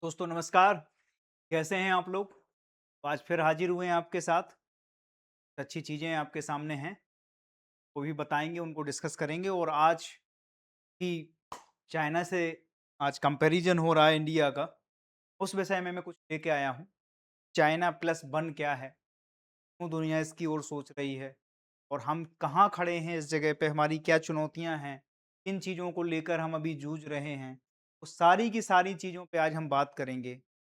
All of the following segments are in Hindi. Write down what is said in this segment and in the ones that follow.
दोस्तों नमस्कार। कैसे हैं आप लोग? तो आज फिर हाजिर हुए हैं आपके साथ। अच्छी चीज़ें आपके सामने हैं, वो भी बताएँगे, उनको डिस्कस करेंगे और आज की चाइना से आज कंपैरिज़न हो रहा है इंडिया का, उस विषय में मैं कुछ लेके आया हूँ। चाइना प्लस वन क्या है? क्यों दुनिया इसकी ओर सोच रही है? और हम कहाँ खड़े हैं इस जगह पे? हमारी क्या चुनौतियाँ हैं? किन चीज़ों को लेकर हम अभी जूझ रहे हैं? तो सारी की सारी चीज़ों पे आज हम बात करेंगे।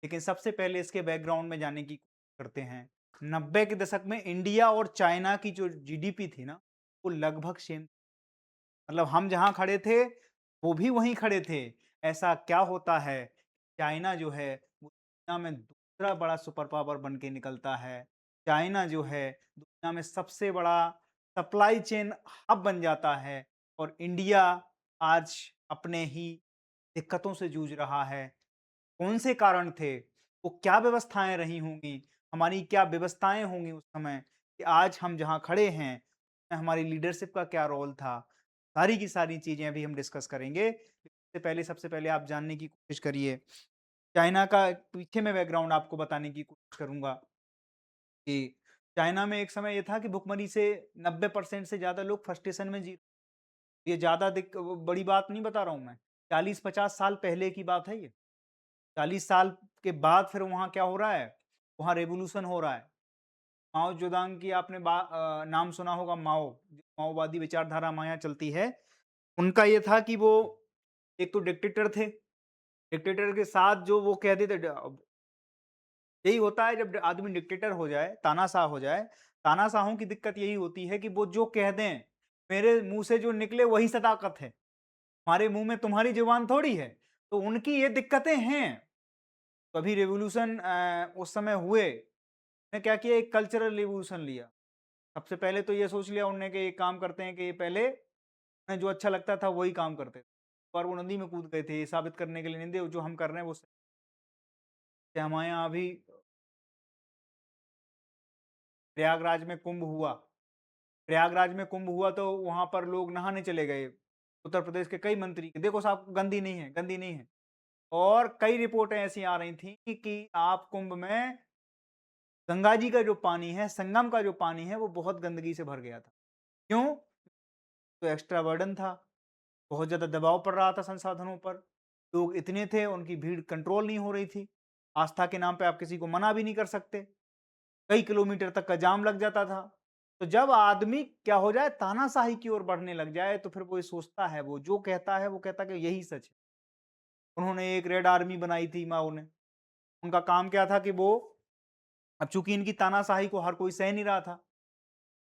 लेकिन सबसे पहले इसके बैकग्राउंड में जाने की कोशिश करते हैं। 90 के दशक में इंडिया और चाइना की जो जीडीपी थी ना, वो लगभग सेम, मतलब हम जहाँ खड़े थे, वो भी वहीं खड़े थे। ऐसा क्या होता है, चाइना जो है वो दुनिया में दूसरा बड़ा सुपर पावर बन के निकलता है। चाइना जो है दुनिया में सबसे बड़ा सप्लाई चेन हब बन जाता है और इंडिया आज अपने ही दिक्कतों से जूझ रहा है। कौन से कारण थे? वो क्या व्यवस्थाएँ रही होंगी? हमारी क्या व्यवस्थाएँ होंगी उस समय कि आज हम जहाँ खड़े हैं, हमारी लीडरशिप का क्या रोल था? सारी की सारी चीज़ें अभी हम डिस्कस करेंगे। सबसे पहले आप जानने की कोशिश करिए। चाइना का पीछे मैं बैकग्राउंड आपको बताने की कोशिश करूँगा कि चाइना में एक समय ये था कि भुखमरी से 90% से ज़्यादा लोग फ्रस्ट्रेशन में जी, ये ज़्यादा बड़ी बात नहीं बता रहा हूँ मैं। 40-50 साल पहले की बात है ये। 40 साल के बाद फिर वहाँ क्या हो रहा है, वहाँ रिवॉल्यूशन हो रहा है। माओ ज़ेडुंग की आपने नाम सुना होगा, माओ, माओवादी विचारधारा हमारे यहाँ चलती है। उनका ये था कि वो एक तो डिक्टेटर थे, डिक्टेटर के साथ जो वो कहते थे यही होता है जब आदमी डिक्टेटर हो जाए, तानाशाह हो जाए, तानाशाहों की दिक्कत यही होती है कि वो जो कह दें, मेरे मुँह से जो निकले वही सदाकत है। हमारे मुँह में तुम्हारी ज़ुबान थोड़ी है। तो उनकी ये दिक्कतें हैं। तो अभी रिवॉल्यूशन उस समय हुए, ने क्या किया, एक कल्चरल रिवॉल्यूशन लिया। सबसे पहले तो ये सोच लिया उन्होंने कि एक काम करते हैं कि पहले उन्हें जो अच्छा लगता था वही काम करते थे। और वो नदी में कूद गए थे ये साबित करने के लिए, नहीं जो हम कर रहे हैं वो सही है। हमारे यहाँ अभी प्रयागराज में कुंभ हुआ। प्रयागराज में कुंभ हुआ तो वहाँ पर लोग नहाने चले गए। उत्तर प्रदेश के कई मंत्री, देखो साहब गंदी नहीं है, गंदी नहीं है। और कई रिपोर्टें ऐसी आ रही थी कि आप कुंभ में गंगा जी का जो पानी है, संगम का जो पानी है, वो बहुत गंदगी से भर गया था। क्यों? तो एक्स्ट्रा बर्डन था, बहुत ज़्यादा दबाव पड़ रहा था संसाधनों पर। लोग इतने थे, उनकी भीड़ कंट्रोल नहीं हो रही थी। आस्था के नाम पे आप किसी को मना भी नहीं कर सकते। कई किलोमीटर तक का जाम लग जाता था। तो जब आदमी क्या हो जाए, तानाशाही की ओर बढ़ने लग जाए, तो फिर वो ये सोचता है, वो जो कहता है, वो कहता है कि यही सच है। उन्होंने एक रेड आर्मी बनाई थी माओ ने। उनका काम क्या था कि वो, अब चूँकि इनकी तानाशाही को हर कोई सह नहीं रहा था,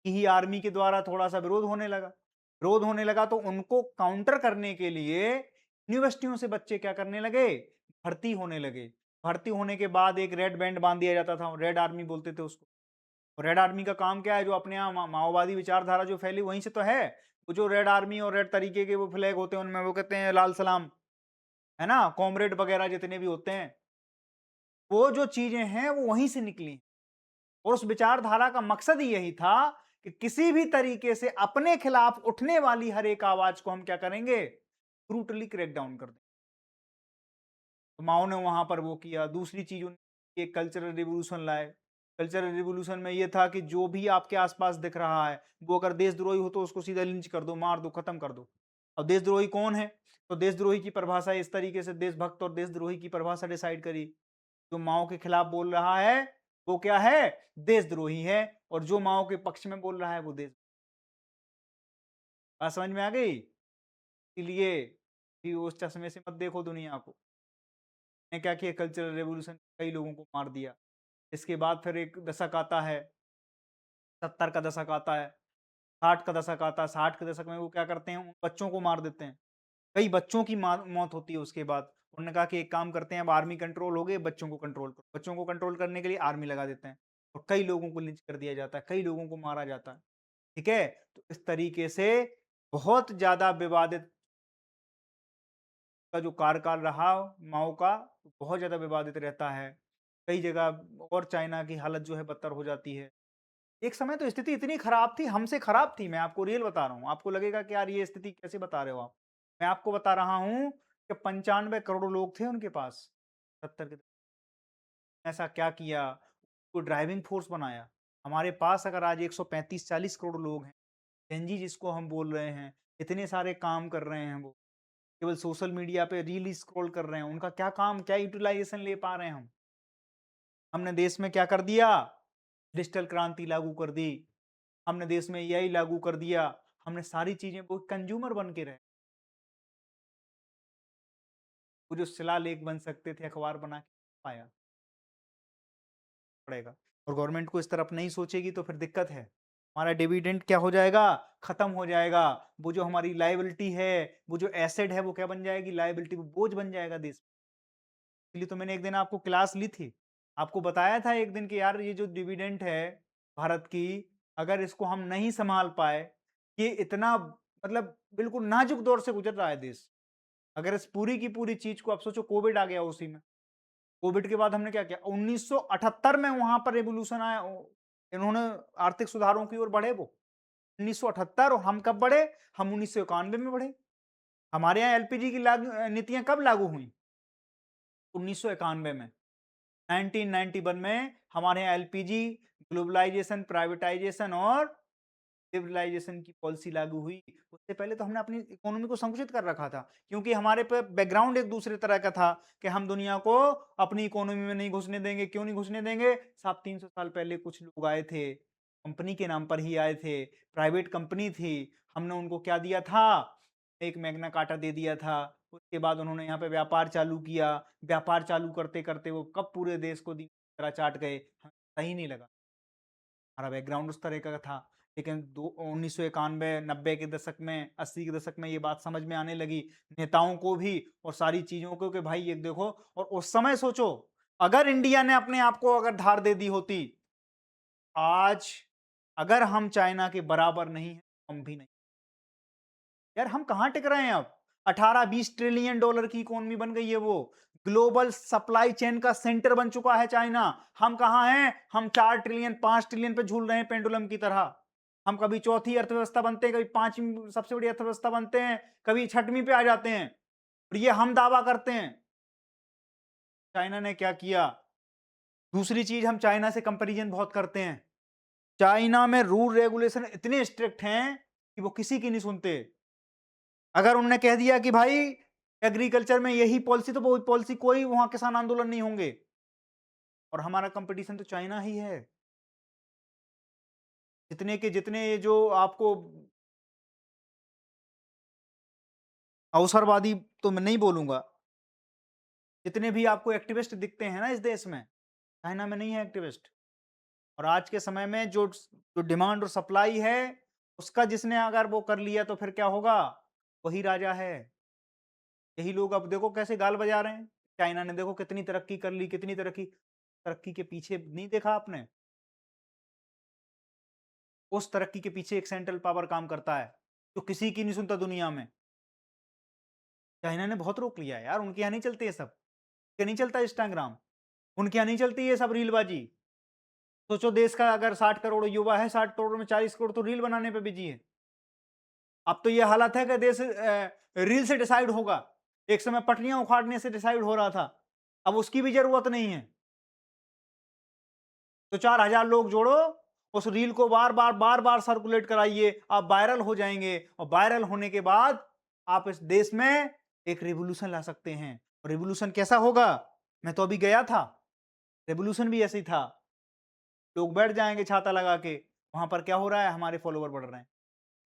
कि ही आर्मी के द्वारा थोड़ा-सा विरोध होने लगा। विरोध होने लगा तो उनको काउंटर करने के लिए यूनिवर्सिटियों से बच्चे क्या करने लगे, भर्ती होने लगे। भर्ती होने के बाद एक रेड बैंड बाँध दिया जाता था, रेड आर्मी बोलते थे उसको। और रेड आर्मी का काम क्या है, जो अपने यहाँ माओवादी विचारधारा जो फैली वहीं से तो है। वो जो रेड आर्मी और रेड तरीके के वो फ्लैग होते हैं उनमें वो कहते हैं लाल सलाम, है ना? कॉमरेड वगैरह जितने भी होते हैं, वो जो चीज़ें हैं वो वहीं से निकली। और उस विचारधारा का मकसद ही यही था कि किसी भी तरीके से अपने खिलाफ उठने वाली हर एक आवाज को हम क्या करेंगे, ब्रूटली क्रैक डाउन कर दें। तो माओ ने वहां पर वो किया। दूसरी चीज उन्होंने एक कल्चरल रिवॉल्यूशन लाए। कल्चरल रिवॉल्यूशन में ये था कि जो भी आपके आसपास दिख रहा है, वो अगर देशद्रोही हो तो उसको सीधा लिंच कर दो, मार दो, खत्म कर दो। अब देशद्रोही कौन है? तो देशद्रोही की परिभाषा इस तरीके से देशभक्त और देशद्रोही की परिभाषा डिसाइड करी। जो माओ के खिलाफ बोल रहा है वो क्या है, देशद्रोही है। और जो माओ के पक्ष में बोल रहा है वो देश, बात समझ में आ गई? इसलिए कि उस चश्मे से मत देखो दुनिया को। ने क्या किया, कल्चरल रेवोल्यूशन, कई लोगों को मार दिया। इसके बाद फिर एक दशक आता है, 70 का दशक आता है, 60 का दशक आता है। 60 के दशक में वो क्या करते हैं, उन बच्चों को मार देते हैं। कई बच्चों की मौत होती है उसके बाद। उन्होंने कहा कि एक काम करते हैं, अब आर्मी कंट्रोल हो गई, बच्चों को कंट्रोल करो। बच्चों को कंट्रोल करने के लिए आर्मी लगा देते हैं और कई लोगों को लिंच कर दिया जाता है, कई लोगों को मारा जाता है। ठीक है? तो इस तरीके से बहुत ज़्यादा विवादित का जो कार्यकाल रहा माओ का, बहुत ज़्यादा विवादित रहता है। कई जगह और चाइना की हालत जो है बदतर हो जाती है। एक समय तो स्थिति इतनी खराब थी, हमसे खराब थी, मैं आपको रियल बता रहा हूँ। आपको लगेगा कि यार ये स्थिति कैसे बता रहे हो आप? मैं आपको बता रहा हूँ कि 95 करोड़ लोग थे उनके पास। 70 के ऐसा क्या किया, को ड्राइविंग फोर्स बनाया। हमारे पास अगर आज 135-40 करोड़ लोग हैं, जेन जिसको हम बोल रहे हैं, इतने सारे काम कर रहे हैं वो, केवल सोशल मीडिया पे रील स्क्रॉल कर रहे हैं, उनका क्या काम, क्या यूटिलाइज़ेशन ले पा रहे हैं हम? हमने देश में क्या कर दिया? डिजिटल क्रांति लागू कर दी, हमने देश में एआई लागू कर दिया, हमने सारी चीज़ें वो कंज्यूमर बन के रहे। वो जो शिलालेख बन सकते थे, अखबार बना के पाया पड़ेगा और गवर्नमेंट को इस तरफ नहीं सोचेगी तो फिर दिक्कत है। हमारा डिविडेंड क्या हो जाएगा? खत्म हो जाएगा। वो जो हमारी लायबिलिटी है, वो जो एसेट है, वो क्या बन जाएगी? लायबिलिटी, वो बोझ बन जाएगा देश। इसलिए तो मैंने एक दिन आपको क्लास ली थी। आपको बताया था एक दिन कि यार ये जो डिविडेंड है भारत की, अगर इसको हम नहीं सँभाल पाए, ये इतना मतलब बिल्कुल नाज़ुक दौर से गुज़र रहा है देश। अगर इस पूरी की पूरी चीज़ को आप सोचो, कोविड आ गया उसी में। कोविड के बाद हमने क्या किया? 1978 में वहाँ पर रिवॉल्यूशन आया, इन्होंने आर्थिक सुधारों की ओर बढ़े वो। 1978 और हम कब बढ़े? हम 1991 में बढ़े। हमारे यहाँ एलपीजी की नीतियाँ कब लागू हुई? 1991 में। 1991 में हमारे यहाँ एलपीजी, ग्लोबलाइजेशन, प्राइवेटाइजेशन और लिबरलाइजेशन की पॉलिसी लागू हुई। उससे पहले तो हमने अपनी इकोनॉमी को संकुचित कर रखा था, क्योंकि हमारे पे बैकग्राउंड एक दूसरे तरह का था कि हम दुनिया को अपनी इकोनॉमी में नहीं घुसने देंगे। क्यों नहीं घुसने देंगे? साहब 300 साल पहले कुछ लोग आए थे, कंपनी के नाम पर ही आए थे, प्राइवेट कंपनी थी। हमने उनको क्या दिया था? एक मैग्ना कार्टा दे दिया था। उसके बाद उन्होंने यहाँ पे व्यापार चालू किया। व्यापार चालू करते-करते वो कब पूरे देश को दी तरह चाट गए, हमें पता ही नहीं लगा। हमारा बैकग्राउंड उस तरह का था। लेकिन 1991, 90 के दशक में, 80 के दशक में ये बात समझ में आने लगी नेताओं को भी और सारी चीज़ों को कि भाई ये देखो। और उस समय सोचो, अगर इंडिया ने अपने आप को अगर धार दे दी होती, आज अगर हम चाइना के बराबर नहीं हैं, हम भी नहीं। यार हम कहाँ टिक रहे हैं अब? 18-20 ट्रिलियन डॉलर की इकोनॉमी बन गई है वो। ग्लोबल सप्लाई चेन का सेंटर बन चुका है चाइना। हम कहाँ हैं? हम 4 ट्रिलियन, 5 ट्रिलियन पे झूल रहे हैं पेंडुलम की तरह। हम कभी चौथी अर्थव्यवस्था बनते हैं, कभी 5वीं सबसे बड़ी अर्थव्यवस्था बनते हैं, कभी 6वीं पे आ जाते हैं। और ये हम दावा करते हैं। चाइना ने क्या किया? दूसरी चीज, हम चाइना से कंपैरिजन बहुत करते हैं। चाइना में रूल रेगुलेशन इतने स्ट्रिक्ट हैं कि वो किसी की नहीं सुनते। अगर उन्होंने कह दिया कि भाई एग्रीकल्चर में यही पॉलिसी, तो वो पॉलिसी कोई वहां किसान आंदोलन नहीं होंगे। और हमारा कंपटीशन तो चाइना ही है। जितने के जितने ये जो आपको अवसरवादी, तो मैं नहीं बोलूंगा, जितने भी आपको एक्टिविस्ट दिखते हैं ना इस देश में, चाइना में नहीं है एक्टिविस्ट। और आज के समय में जो जो डिमांड और सप्लाई है, उसका जिसने अगर वो कर लिया तो फिर क्या होगा? वही राजा है। यही लोग अब देखो कैसे गाल बजा रहे हैं। चाइना ने देखो कितनी तरक्की कर ली, कितनी तरक्की। तरक्की के पीछे नहीं देखा आपने? उस तरक्की के पीछे एक सेंट्रल पावर काम करता है, जो किसी की नहीं सुनता दुनिया में। चाइना ने बहुत रोक लिया है यार, उनके यहाँ नहीं चलते ये सब। उनके नहीं चलता इंस्टाग्राम, उनके यहाँ नहीं चलती ये सब रीलबाजी। सोचो देश का अगर 60 करोड़ युवा है, 60 करोड़ में 40 करोड़ तो रील बनाने पे बिजी है। अब तो ये हालत है कि देश रील से डिसाइड होगा। एक समय पटरियां उखाड़ने से डिसाइड हो रहा था, अब उसकी भी जरूरत नहीं है। तो 4,000 लोग जोड़ो, उस रील को बार बार सर्कुलेट कराइए, आप वायरल हो जाएंगे। और वायरल होने के बाद आप इस देश में एक रिवॉल्यूशन ला सकते हैं। और रिवॉल्यूशन कैसा होगा? मैं तो अभी गया था, रिवॉल्यूशन भी ऐसे ही था। लोग बैठ जाएंगे छाता लगा के, वहां पर क्या हो रहा है? हमारे फॉलोवर बढ़ रहे हैं,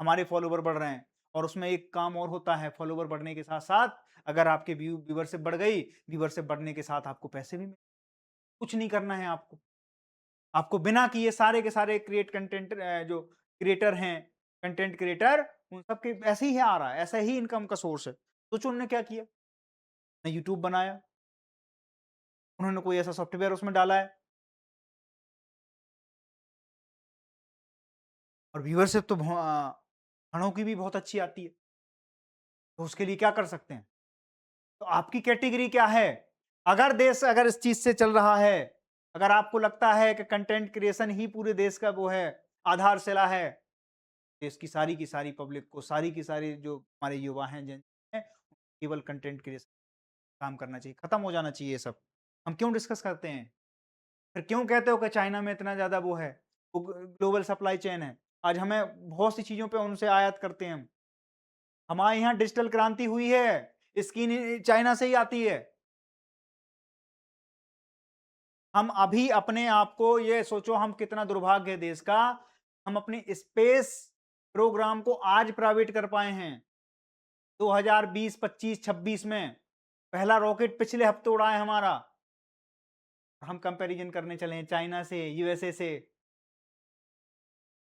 हमारे फॉलोवर बढ़ रहे हैं। और उसमें एक काम और होता है, फॉलोवर बढ़ने के साथ साथ अगर आपके व्यूवरशिप बढ़ गई, व्यूवरशिप बढ़ने के साथ आपको पैसे भी मिले। कुछ नहीं करना है आपको। आपको बिना किए सारे के सारे क्रिएट कंटेंट जो क्रिएटर हैं, कंटेंट क्रिएटर, उन सबके ऐसे ही आ रहा है, ऐसा ही इनकम का सोर्स है। सोचो उन्होंने क्या किया? ने यूट्यूब बनाया, उन्होंने कोई ऐसा सॉफ्टवेयर उसमें डाला है और व्यूअरशिप तो घणों की भी बहुत अच्छी आती है। तो उसके लिए क्या कर सकते हैं? तो आपकी कैटेगरी क्या है? अगर देश अगर इस चीज से चल रहा है, अगर आपको लगता है कि कंटेंट क्रिएशन ही पूरे देश का वो है, आधारशिला है, देश की सारी पब्लिक को, सारी की सारी जो हमारे युवा हैं, केवल कंटेंट क्रिएशन काम करना चाहिए, खत्म हो जाना चाहिए ये सब। हम क्यों डिस्कस करते हैं? फिर क्यों कहते हो कि चाइना में इतना ज़्यादा वो है, वो ग्लोबल सप्लाई चेन है? आज हमें बहुत सी चीज़ों पे उनसे आयात करते हैं हम। हमारे यहाँ डिजिटल क्रांति हुई है, स्किन चाइना से ही आती है। हम अभी अपने आप को ये सोचो हम कितना दुर्भाग्य है देश का, हम अपने स्पेस प्रोग्राम को आज प्राइवेट कर पाए हैं। 2020, 25, 26 में पहला रॉकेट पिछले हफ्ते उड़ा है हमारा। हम कंपैरिजन करने चले हैं चाइना से, यूएसए से।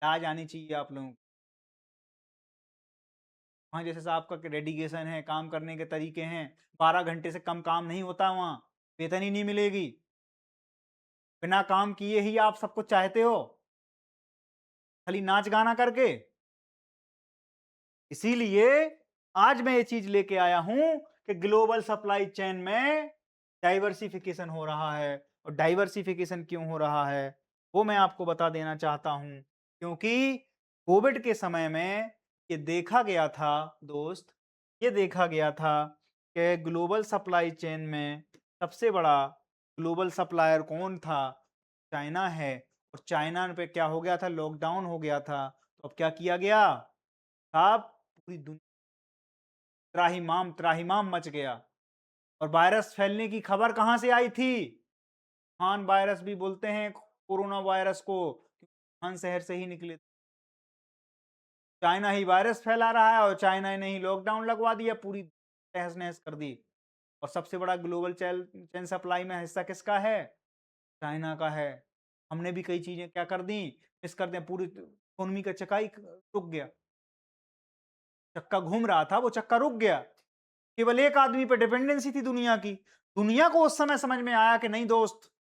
लाज आनी चाहिए आप लोगों को। वहाँ जैसे साहब का डेडिकेशन है, काम करने के तरीके हैं, 12 घंटे से कम काम नहीं होता वहाँ, वेतन ही नहीं मिलेगी। बिना काम किए ही आप सब कुछ चाहते हो, खाली नाच गाना करके। इसीलिए आज मैं ये चीज लेके आया हूं कि ग्लोबल सप्लाई चेन में डाइवर्सिफिकेशन हो रहा है। और डाइवर्सिफिकेशन क्यों हो रहा है वो मैं आपको बता देना चाहता हूं, क्योंकि कोविड के समय में ये देखा गया था दोस्त, ये देखा गया था कि ग्लोबल सप्लाई चेन में सबसे बड़ा ग्लोबल सप्लायर कौन था? चाइना है। और चाइना पे क्या हो गया था? लॉकडाउन हो गया था। तो अब क्या किया गया साहब? पूरी दुनिया त्राहिमाम त्राहिमाम मच गया। और वायरस फैलने की खबर कहां से आई थी? वुहान वायरस भी बोलते हैं कोरोना वायरस को, वुहान शहर से ही निकले। चाइना ही वायरस फैला रहा है और चाइना ने ही लॉकडाउन लगवा दिया, पूरी तहस नहस कर दी। और सबसे बड़ा ग्लोबल चेन सप्लाई में हिस्सा किसका है? चाइना का है। हमने भी कई चीजें क्या कर दी, मिस कर दें। पूरी इकोनॉमी का चक्का ही रुक गया। चक्का घूम रहा था, वो चक्का रुक गया। केवल एक आदमी पे डिपेंडेंसी थी दुनिया की। दुनिया को उस समय समझ में आया कि नहीं दोस्त,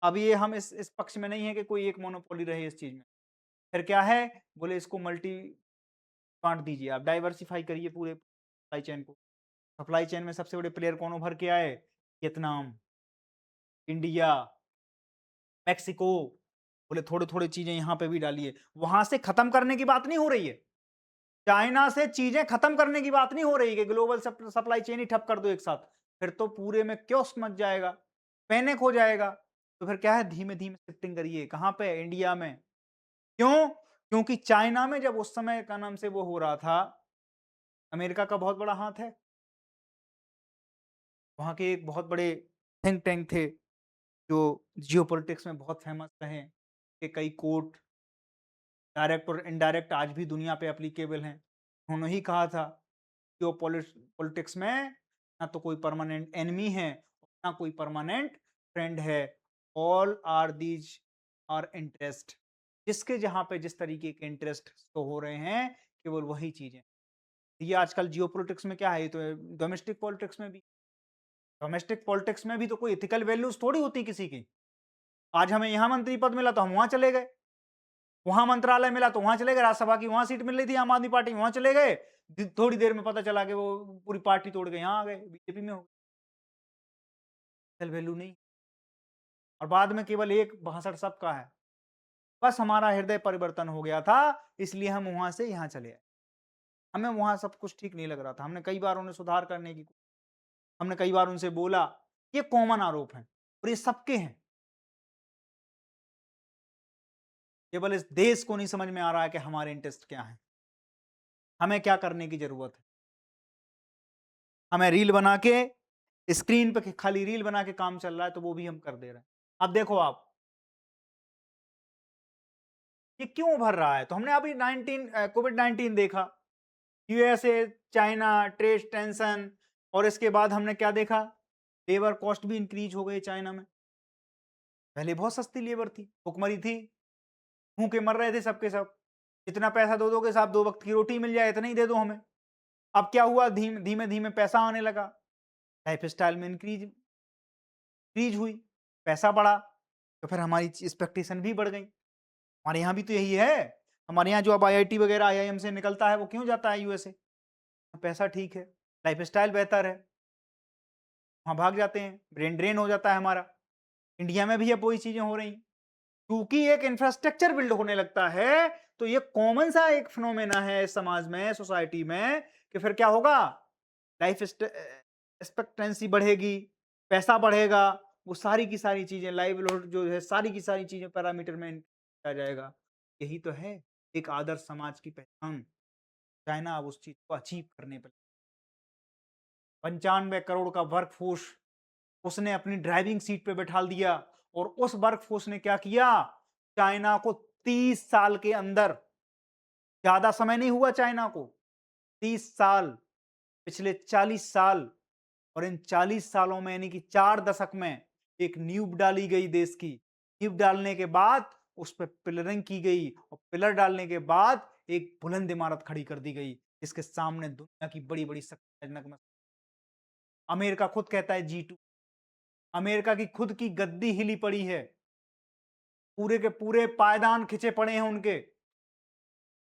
अब ये हम इस पक्ष में नहीं है कि कोई एक मोनोपोली रहे इस चीज में। फिर क्या है? बोले इसको मल्टी बांट दीजिए, आप डाइवर्सिफाई करिए पूरे सप्लाई चेन को। सप्लाई चेन में सबसे बड़े प्लेयर कौन उभर के आए? Vietnam, India, Mexico. बोले थोड़े थोड़े चीजें यहाँ पे भी डालिए। वहां से खत्म करने की बात नहीं हो रही है, चाइना से चीजें खत्म करने की बात नहीं हो रही कि ग्लोबल सप्लाई चेन ही ठप कर दो एक साथ। फिर तो पूरे में क्योस मच जाएगा, पैनिक हो जाएगा। तो फिर क्या है, धीमे धीमे शिफ्टिंग करिए। कहां पे? इंडिया में। क्यों? क्योंकि चाइना में जब उस समय का नाम से वो हो रहा था, अमेरिका का बहुत बड़ा हाथ है। वहां के एक बहुत बड़े थिंक टैंक थे जो जियोपॉलिटिक्स में बहुत फेमस रहे, के कई कोर्ट डायरेक्ट और इनडायरेक्ट आज भी दुनिया पे एप्लीकेबल हैं। उन्होंने ही कहा था पॉलिटिक्स में ना तो कोई परमानेंट एनिमी है, ना कोई परमानेंट फ्रेंड है। All are these are interest. जिसके जहां पे जिस तरीके के इंटरेस्ट शो हो रहे हैं, केवल वही चीजें। ये आजकल जियोपॉलिटिक्स में क्या है, ये तो डोमेस्टिक पॉलिटिक्स में भी। डोमेस्टिक पॉलिटिक्स में भी तो कोई इथिकल वैल्यूज थोड़ी होती किसी की। आज हमें यहाँ मंत्री पद मिला तो हम वहां चले गए, वहां मंत्रालय मिला तो वहां चले गए, राज्यसभा की वहां सीट मिल रही थी आम आदमी पार्टी, वहां चले गए। थोड़ी देर में पता चला कि वो पूरी पार्टी तोड़ के यहाँ आ गए, बीजेपी में हो गए। वैल्यू नहीं। और बाद में केवल एक भाषण सबका है। बस हमारा हृदय परिवर्तन हो गया था, इसलिए हम वहां से यहाँ चले आए। हमें वहां सब कुछ ठीक नहीं लग रहा था। हमने कई बार उन्हें सुधार करने की, हमने कई बार उनसे बोला। ये कॉमन आरोप है और ये सबके हैं। केवल इस देश को नहीं समझ में आ रहा है कि हमारे इंटरेस्ट क्या है, हमें क्या करने की जरूरत है। हमें रील बना के स्क्रीन पे खाली रील बना के काम चल रहा है, तो वो भी हम कर दे रहे हैं। अब देखो आप, ये क्यों उभर रहा है? तो हमने अभी कोविड 19 देखा, यूएसए, चाइना, ट्रेड टेंशन। और इसके बाद हमने क्या देखा? लेबर कॉस्ट भी इंक्रीज हो गई चाइना में। पहले बहुत सस्ती लेबर थी, भुखमरी थी, भूखे मर रहे थे सबके सब। इतना पैसा दो दोगे साहब, 2 वक्त की रोटी मिल जाए, इतना ही दे दो हमें। अब क्या हुआ? धीमे धीमे धीमे पैसा आने लगा, लाइफ स्टाइल में इंक्रीज इंक्रीज हुई, पैसा बढ़ा, तो फिर हमारी एक्सपेक्टेशन भी बढ़ गई। हमारे यहाँ भी तो यही है। हमारे यहाँ जो अब आईआईटी वगैरह आईआईएम से निकलता है, वो क्यों जाता है यूएसए? पैसा ठीक है, लाइफ स्टाइल बेहतर है, वहाँ भाग जाते हैं, ब्रेन ड्रेन हो जाता है हमारा। इंडिया में भी अब वही चीजें हो रही, क्योंकि एक इंफ्रास्ट्रक्चर बिल्ड होने लगता है। तो ये कॉमन सा एक फिनोमेना है समाज में, सोसाइटी में, कि फिर क्या होगा? लाइफ एक्सपेक्टेंसी बढ़ेगी, पैसा बढ़ेगा, वो सारी की सारी चीज़ें लाइवलीहुड जो है सारी की सारी चीज़ें पैरामीटर में आ जाएगा। यही तो है एक आदर्श समाज की पहचान। चाइना अब उस चीज़ को अचीव करने पे 95 करोड़ का वर्कफ़ोर्स उसने अपनी ड्राइविंग सीट पे बैठा दिया और उस वर्कफ़ोर्स ने क्या किया? चाइना को 30 साल के अंदर ज़्यादा समय नहीं हुआ चाइना को, 30 साल, पिछले 40 साल और इन 40 सालों में यानी कि 4 दशक में एक नींव डाली गई देश की। नींव डालने के बाद उस पे पिलरिंग की गई और पिलर डालने के बाद एक बुलंद इमारत खड़ी कर दी गई, जिसके सामने दुनिया की बड़ी-बड़ी शक्तियाँ नतमस्तक। अमेरिका खुद कहता है जी 2। अमेरिका की खुद की गद्दी हिली पड़ी है। पूरे के पूरे पायदान खिंचे पड़े हैं उनके।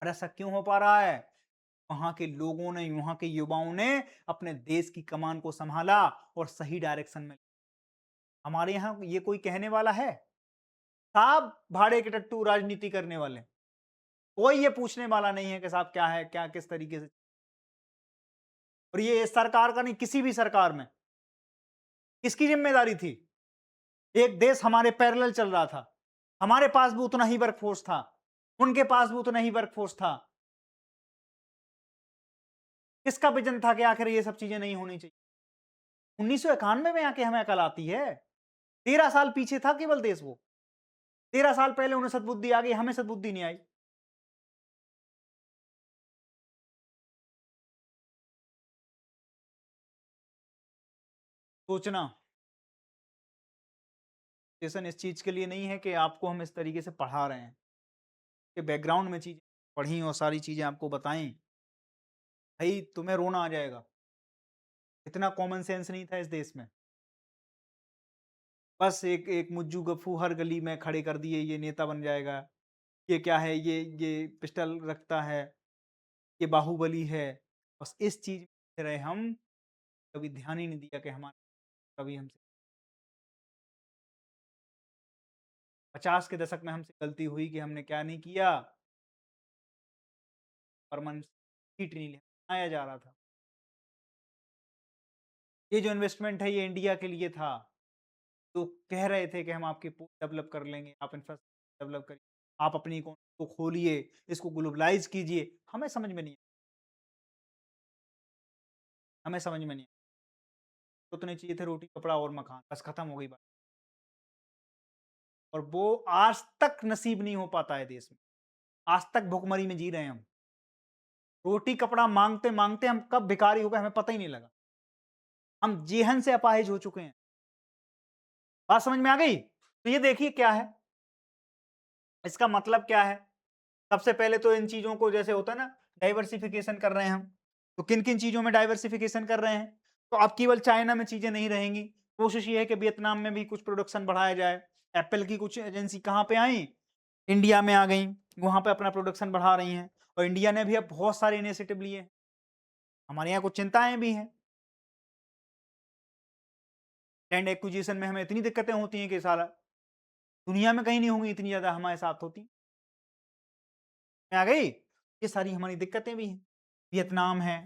और ऐसा क्यों हो पा रहा है? वहाँ के लोगों ने, वहाँ के युवाओं ने अपने देश की कमान को सँभाला और सही डायरेक्शन में। हमारे यहाँ ये कोई कहने वाला है? साहब भाड़े के टट्टू राजनीति करने वाले। कोई ये पूछने वाला नहीं है कि साहब क्या है, क्या किस तरीके से। और ये इस सरकार का नहीं, किसी भी सरकार में। किसकी ज़िम्मेदारी थी? एक देश हमारे पैरेलल चल रहा था। हमारे पास भी उतना ही वर्कफ़ोर्स था। उनके पास भी उतना ही वर्कफ़ोर्स था। किसका विज़न था कि आखिर ये सब चीज़ें नहीं होनी चाहिए? 1991 में आके हमें अकल आती है। 13 साल पीछे था केवल देश वो। 13 साल पहले उन्हें सद्बुद्धि आ गई, हमें सद्बुद्धि नहीं आई। सोचना, सेशन इस चीज़ के लिए नहीं है कि आपको हम इस तरीके से पढ़ा रहे हैं, कि बैकग्राउंड में चीज़ें पढ़ी और सारी चीज़ें आपको बताई। भाई तुम्हें रोना आ जाएगा। इतना कॉमन सेंस नहीं था इस देश में। बस एक एक मुज्जू गफ्फू हर गली में खड़े कर दिए, ये नेता बन जाएगा। ये क्या है, ये पिस्टल रखता है, ये बाहुबली है। बस इस चीज़ में रहे हम, कभी ध्यान ही नहीं दिया कि हमारा कभी हमसे 50 के दशक में हमसे गलती हुई कि हमने क्या नहीं किया, परमानेंट सीट नहीं लिया, बनाया जा रहा था। ये जो इन्वेस्टमेंट है ये इंडिया के लिए था। तो कह रहे थे कि हम आपकी पोर्ट डेवलप कर लेंगे, आप इंफ्रास्ट्रक्चर डेवलप करिए, आप अपनी इकोनॉमी को खोलिए, इसको ग्लोबलाइज़ कीजिए। हमें समझ में नहीं आया, हमें समझ में नहीं आया। उतने चाहिए थे रोटी, कपड़ा और मकान, बस खत्म हो गई बात। और वो आज तक नसीब नहीं हो पाता है देश में। आज तक भुखमरी में जी रहे हैं हम। रोटी, कपड़ा माँगते-माँगते हम कब भिखारी हो गए हमें पता ही नहीं लगा। हम जेहन से अपाहिज हो चुके हैं। बात समझ में आ गई? तो ये देखिए क्या है, इसका मतलब क्या है? सबसे पहले तो इन चीज़ों को जैसे होता है ना डाइवर्सिफ़िकेशन कर रहे हैं हम। तो किन-किन चीज़ों में डाइवर्सिफ़िकेशन कर रहे हैं? तो अब केवल चाइना में चीज़ें नहीं रहेंगी। कोशिश ये है कि वियतनाम में भी कुछ प्रोडक्शन बढ़ाया जाए। एप्पल की कुछ एजेंसी कहाँ पे आई? इंडिया में आ गई। वहाँ पे अपना प्रोडक्शन बढ़ा रही हैं और इंडिया ने भी अब बहुत सारे इनिशिएटिव लिए हैं। हमारे यहाँ कुछ चिंताएँ भी हैं। लैंड एक्विजिशन में हमें इतनी दिक्कतें होती हैं कि साला दुनिया में कहीं नहीं होंगी इतनी ज़्यादा हमारे साथ होती। में आ गई? ये सारी हमारी दिक्कतें भी हैं। वियतनाम है,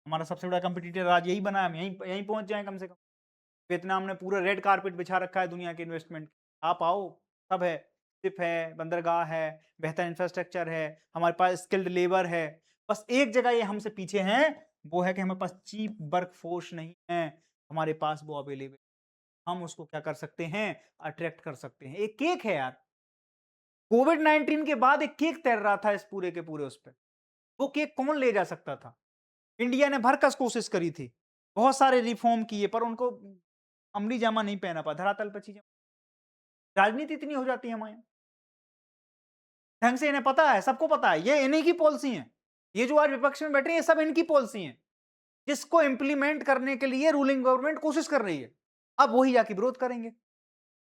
हमारा सबसे बड़ा कॉम्पिटिटर आज यही बना है, हम यहीं यहीं पहुँच जाएँ कम से कम। वियतनाम ने पूरा रेड कारपेट बिछा रखा है दुनिया के इन्वेस्टमेंट। आप आओ, सब है, शिप है, बंदरगाह है, बेहतर इंफ्रास्ट्रक्चर है, हमारे पास स्किल्ड लेबर है। बस एक जगह ये हमसे पीछे हैं, वो है कि हमारे पास चीप वर्कफ़ोर्स नहीं है, हमारे पास वो अवेलेबल। हम उसको क्या कर सकते हैं, अट्रैक्ट कर सकते हैं। एक केक है यार, कोविड-19 के बाद एक केक तैर रहा था इस पूरे के पूरे उस पे। वो केक कौन ले जा सकता था? इंडिया ने भरकस कोशिश करी थी। बहुत सारे रिफ़ॉर्म किए पर उनको अमली जामा नहीं पहना पाया, धरातल पे चीज़ें राजनीति इतनी हो जाती है हमारे यहाँ। ढंग से इन्हें पता है, सबको पता है, ये इन्हीं की पॉलिसी है। ये जो आज विपक्ष में बैठे हैं, ये सब इनकी पॉलिसी है, जिसको इम्प्लीमेंट करने के लिए रूलिंग गवर्नमेंट कोशिश कर रही है। अब वही जाके विरोध करेंगे।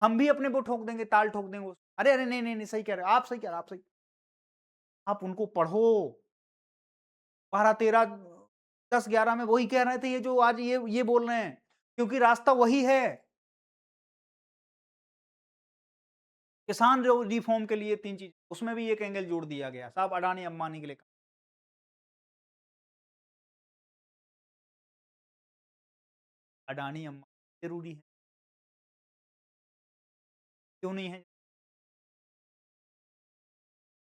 हम भी अपने वो ठोक देंगे, ताल ठोक देंगे उस अरे, अरे! नहीं, नहीं, नहीं, सही कह रहे हो, आप सही कह रहे हो, आप सही आप उनको पढ़ो। 12-13 10-11 में वही कह रहे थे ये जो आज ये बोल रहे हैं, क्योंकि रास्ता वही है। किसान जो रिफ़ॉर्म के लिए 3 चीज़ उसमें भी एक एंगल जोड़ दिया गया। साहब अडानी-अंबानी के लिए अडानी-अंबानी ज़रूरी है। क्यों नहीं है?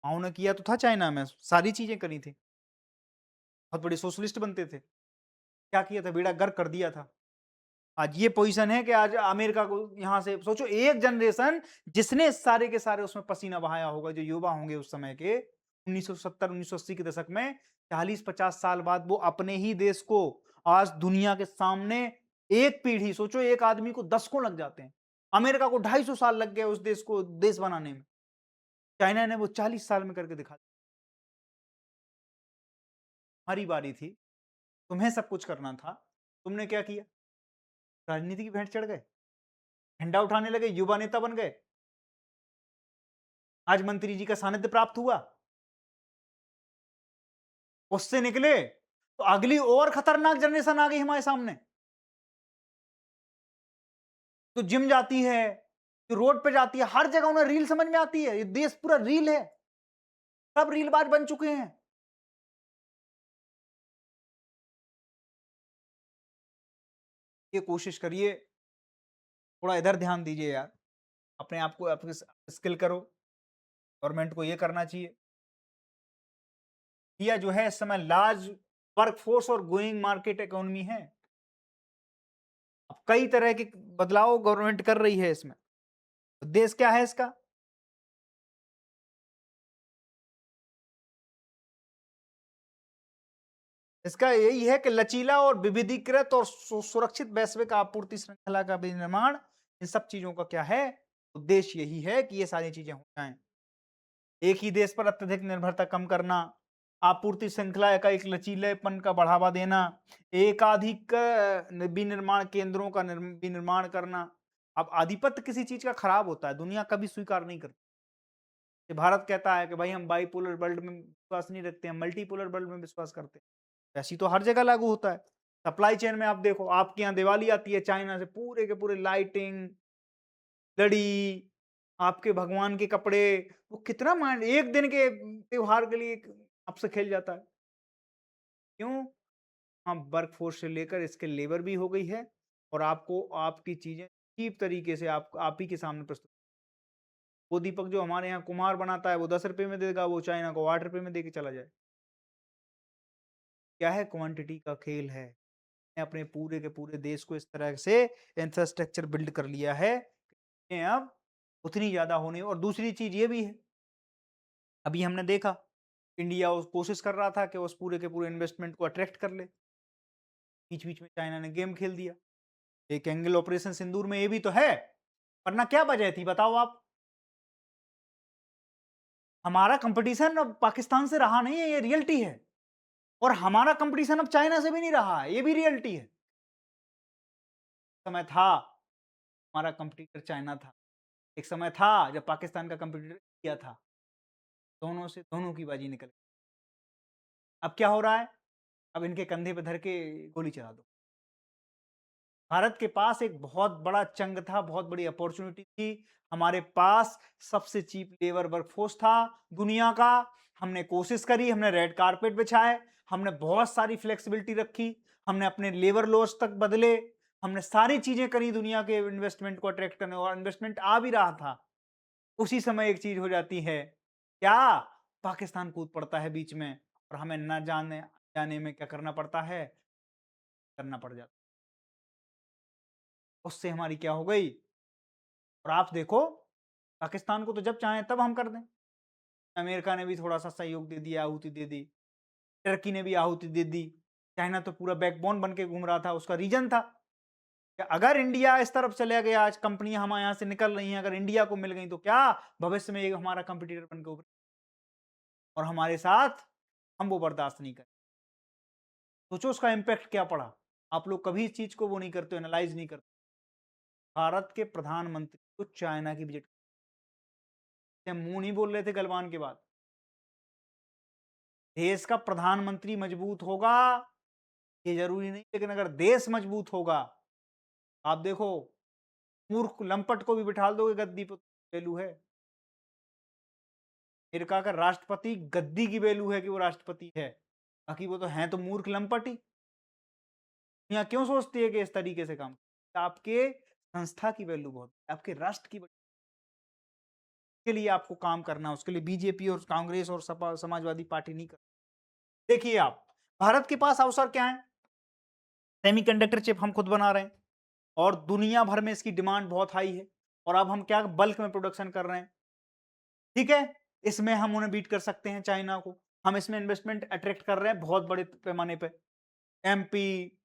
माओ ने किया तो था चाइना में, सारी चीज़ें करी थी। बहुत बड़े सोशलिस्ट बनते थे। क्या किया था? बेड़ा गर्क कर दिया था। आज ये पोज़ीशन है कि आज अमेरिका को यहाँ से सोचो, एक जनरेशन जिसने सारे के सारे उसमें पसीना बहाया होगा, जो युवा होंगे उस समय के 1970-1980 के दशक में, 40-50 साल बाद वो अपने ही देश को आज दुनिया के सामने, एक पीढ़ी सोचो, एक आदमी को दशकों लग जाते हैं। अमेरिका को 250 साल लग गए उस देश को देश बनाने में। चाइना ने वो 40 साल में करके दिखा दिया। हमारी बारी थी, तुम्हें सब कुछ करना था, तुमने क्या किया? राजनीति की भेंट चढ़ गए, झंडा उठाने लगे, युवा नेता बन गए। आज मंत्री जी का सानिध्य प्राप्त हुआ, उससे निकले तो अगली और खतरनाक जनरेशन आ गई हमारे सामने, तो जिम जाती है, जो रोड पे जाती है, हर जगह उन्हें रील समझ में आती है। ये देश पूरा रील है, सब रीलबाज बन चुके हैं। ये कोशिश करिए, थोड़ा इधर ध्यान दीजिए यार, अपने आप को अपने स्किल करो। गवर्नमेंट को ये करना चाहिए। इंडिया जो है इस समय लार्ज वर्कफोर्स और ग्रोइंग मार्केट इकोनॉमी है। अब कई तरह के बदलाव गवर्नमेंट कर रही है इसमें। उद्देश्य क्या है इसका? इसका यही है कि लचीला और विविधीकृत और सुरक्षित वैश्विक आपूर्ति श्रृंखला का विनिर्माण, इन सब चीजों का क्या है उद्देश्य? यही है कि ये सारी चीजें हो जाएं। एक ही देश पर अत्यधिक निर्भरता कम करना, आपूर्ति श्रृंखला का एक लचीलेपन का बढ़ावा देना, एकाधिक विनिर्माण केंद्रों का विनिर्माण करना। अब आधिपत्य किसी चीज का खराब होता है, दुनिया कभी स्वीकार नहीं करती। ये भारत कहता है कि भाई हम बाइपोलर वर्ल्ड में विश्वास नहीं रखते, हम मल्टीपोलर वर्ल्ड में विश्वास करते हैं। ऐसी तो हर जगह लागू होता है। सप्लाई चेन में आप देखो, आपके यहाँ दिवाली आती है चाइना से, पूरे के पूरे लाइटिंग, लड़ी, आपके भगवान के कपड़े, वो कितना माइंड एक दिन के त्योहार के लिए आपसे खेल जाता है। क्यों? हाँ, वर्कफोर्स से लेकर इसके लेबर भी हो गई है, और आपको आपकी चीजें चीप तरीके से आप ही के सामने प्रस्तुत। वो दीपक जो हमारे यहाँ कुम्हार बनाता है वो 10 रुपए में देगा, वो चाइना को 8 रुपए में देके चला जाए। क्या है? क्वांटिटी का खेल है। अपने पूरे के पूरे देश को इस तरह से इंफ्रास्ट्रक्चर बिल्ड कर लिया है कि अब उतनी ज्यादा होने, और दूसरी चीज ये भी है, अभी हमने देखा इंडिया उस कोशिश कर रहा था कि उस पूरे के पूरे इन्वेस्टमेंट को अट्रैक्ट कर ले, बीच बीच में चाइना ने गेम खेल दिया। एक एंगल ऑपरेशन सिंदूर में ये भी तो है, वरना क्या वजह थी बताओ आप? हमारा कंपटीशन अब पाकिस्तान से रहा नहीं है, ये रियलिटी है। और हमारा कंपटीशन अब चाइना से भी नहीं रहा है, ये भी रियलिटी है। समय था हमारा कंपटीटर चाइना था, एक समय था जब पाकिस्तान का कंपटीटर इंडिया था। दोनों से दोनों की बाजी निकल गई। अब क्या हो रहा है? अब इनके कंधे पे धर के गोली चला दो। भारत के पास एक बहुत बड़ा चंग था, बहुत बड़ी अपॉर्चुनिटी थी। हमारे पास सबसे चीप लेबर वर्कफोर्स था दुनिया का। हमने कोशिश करी, हमने रेड कारपेट बिछाए, हमने बहुत सारी फ्लेक्सिबिलिटी रखी, हमने अपने लेबर लॉस तक बदले, हमने सारी चीजें करी दुनिया के इन्वेस्टमेंट को अट्रैक्ट करने, और इन्वेस्टमेंट आ भी रहा था। उसी समय एक चीज हो जाती है, क्या? पाकिस्तान कूद पड़ता है बीच में, और हमें न जाने जाने में क्या करना पड़ता है, करना पड़ जाता। उससे हमारी क्या हो गई? और आप देखो, पाकिस्तान को तो जब चाहें तब हम कर दें। अमेरिका ने भी थोड़ा-सा सहयोग दे दिया, आहुति दे दी। टर्की ने भी आहुति दे दी। चाइना तो पूरा बैकबोन बन के घूम रहा था, उसका रीजन था कि अगर इंडिया इस तरफ चला गया, आज कंपनियाँ हमारे यहाँ से निकल रही हैं, अगर इंडिया को मिल गई तो क्या भविष्य में ये हमारा कॉम्पिटिटर बन के उभरे, और हमारे साथ हम वो बर्दाश्त नहीं करें। सोचो उसका इम्पैक्ट क्या पड़ा। आप लोग कभी इस चीज़ को वो नहीं करते, एनालाइज़ नहीं करते। भारत के प्रधानमंत्री को चाइना की विजिट, मुँह नहीं बोल रहे थे गलवान के बाद। देश का प्रधानमंत्री मजबूत होगा ये जरूरी नहीं, लेकिन अगर देश मजबूत होगा, आप देखो, मूर्ख लंपट को भी बिठा दोगे गद्दी पे, वैल्यू है। अमेरिका का राष्ट्रपति गद्दी की वैल्यू है कि वो राष्ट्रपति है, बाकी वो तो हैं तो मूर्ख लंपट ही। यहाँ क्यों सोचती है कि इस तरीके से काम? आपके संस्था की वैल्यू बहुत है, आपके राष्ट्र की के लिए आपको काम करना है, उसके लिए बीजेपी और कांग्रेस और सपा समाजवादी पार्टी नहीं कर। देखिए आप, भारत के पास अवसर क्या है? सेमीकंडक्टर चिप हम खुद बना रहे हैं और दुनिया भर में इसकी डिमांड बहुत हाई है और अब हम क्या बल्क में प्रोडक्शन कर रहे हैं, ठीक है? इसमें हम उन्हें बीट कर सकते हैं चाइना को। हम इसमें इन्वेस्टमेंट अट्रैक्ट कर रहे हैं बहुत बड़े पैमाने पे। एमपी,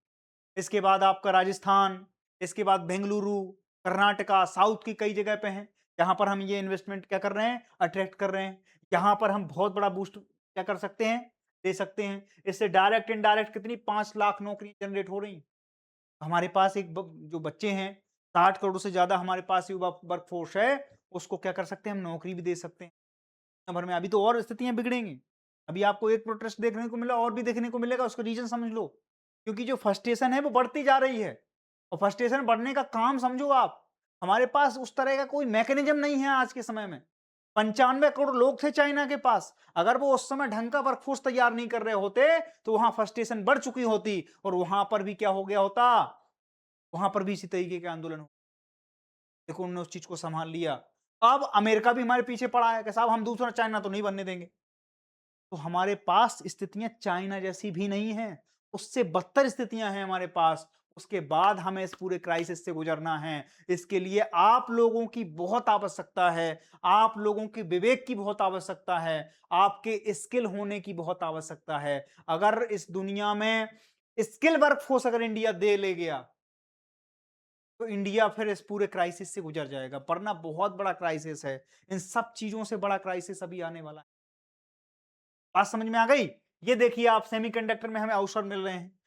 इसके बाद आपका राजस्थान, इसके बाद बेंगलुरु, कर्नाटका, साउथ की कई जगह पे हैं, जहाँ पर हम ये इन्वेस्टमेंट क्या कर रहे हैं? अट्रैक्ट कर रहे हैं। यहाँ पर हम बहुत बड़ा बूस्ट क्या कर सकते हैं? दे सकते हैं। इससे डायरेक्ट इनडायरेक्ट कितनी 5 लाख नौकरियाँ जनरेट हो रही हैं। हमारे पास एक जो बच्चे हैं, 60 करोड़ से ज़्यादा हमारे पास युवा वर्कफ़ोर्स है, उसको क्या कर सकते हैं? हम नौकरी भी दे सकते हैं। दुनिया भर में अभी तो और स्थितियाँ बिगड़ेंगी। अभी आपको एक प्रोटेस्ट देखने को मिला और भी देखने को मिलेगा, उसका रीज़न समझ लो। क्योंकि जो फ्रस्ट्रेशन है वो बढ़ती जा रही है और फ्रस्ट्रेशन बढ़ने का काम समझो आप। हमारे पास उस तरह का कोई मैकेनिज़्म नहीं है आज के समय में। 95 करोड़ लोग थे चाइना के पास। अगर वो उस समय ढंग का वर्कफ़ोर्स तैयार नहीं कर रहे होते, तो वहाँ फ्रस्ट्रेशन बढ़ चुकी होती और वहाँ पर भी क्या हो गया होता? वहाँ पर भी इसी तरीके के आंदोलन हो। देखो उन्होंने उस चीज़ को सँभाल लिया। अब अमेरिका भी हमारे पीछे पड़ा है कि साहब हम दूसरा चाइना तो नहीं बनने देंगे। तो हमारे पास स्थितियाँ चाइना जैसी भी नहीं हैं, उससे बदतर स्थितियाँ हैं हमारे पास। उसके बाद हमें इस पूरे क्राइसिस से गुज़रना है। इसके लिए आप लोगों की बहुत आवश्यकता है, आप लोगों के विवेक की बहुत आवश्यकता है, आपके स्किल होने की बहुत आवश्यकता है। अगर इस दुनिया में स्किल वर्कफ़ोर्स अगर इंडिया दे ले गया, तो इंडिया फिर इस पूरे क्राइसिस से गुज़र जाएगा, वरना बहुत बड़ा क्राइसिस है। इन सब चीज़ों से बड़ा क्राइसिस अभी आने वाला है। बात समझ में आ गई? ये देखिए आप सेमीकंडक्टर में हमें अवसर मिल रहे हैं।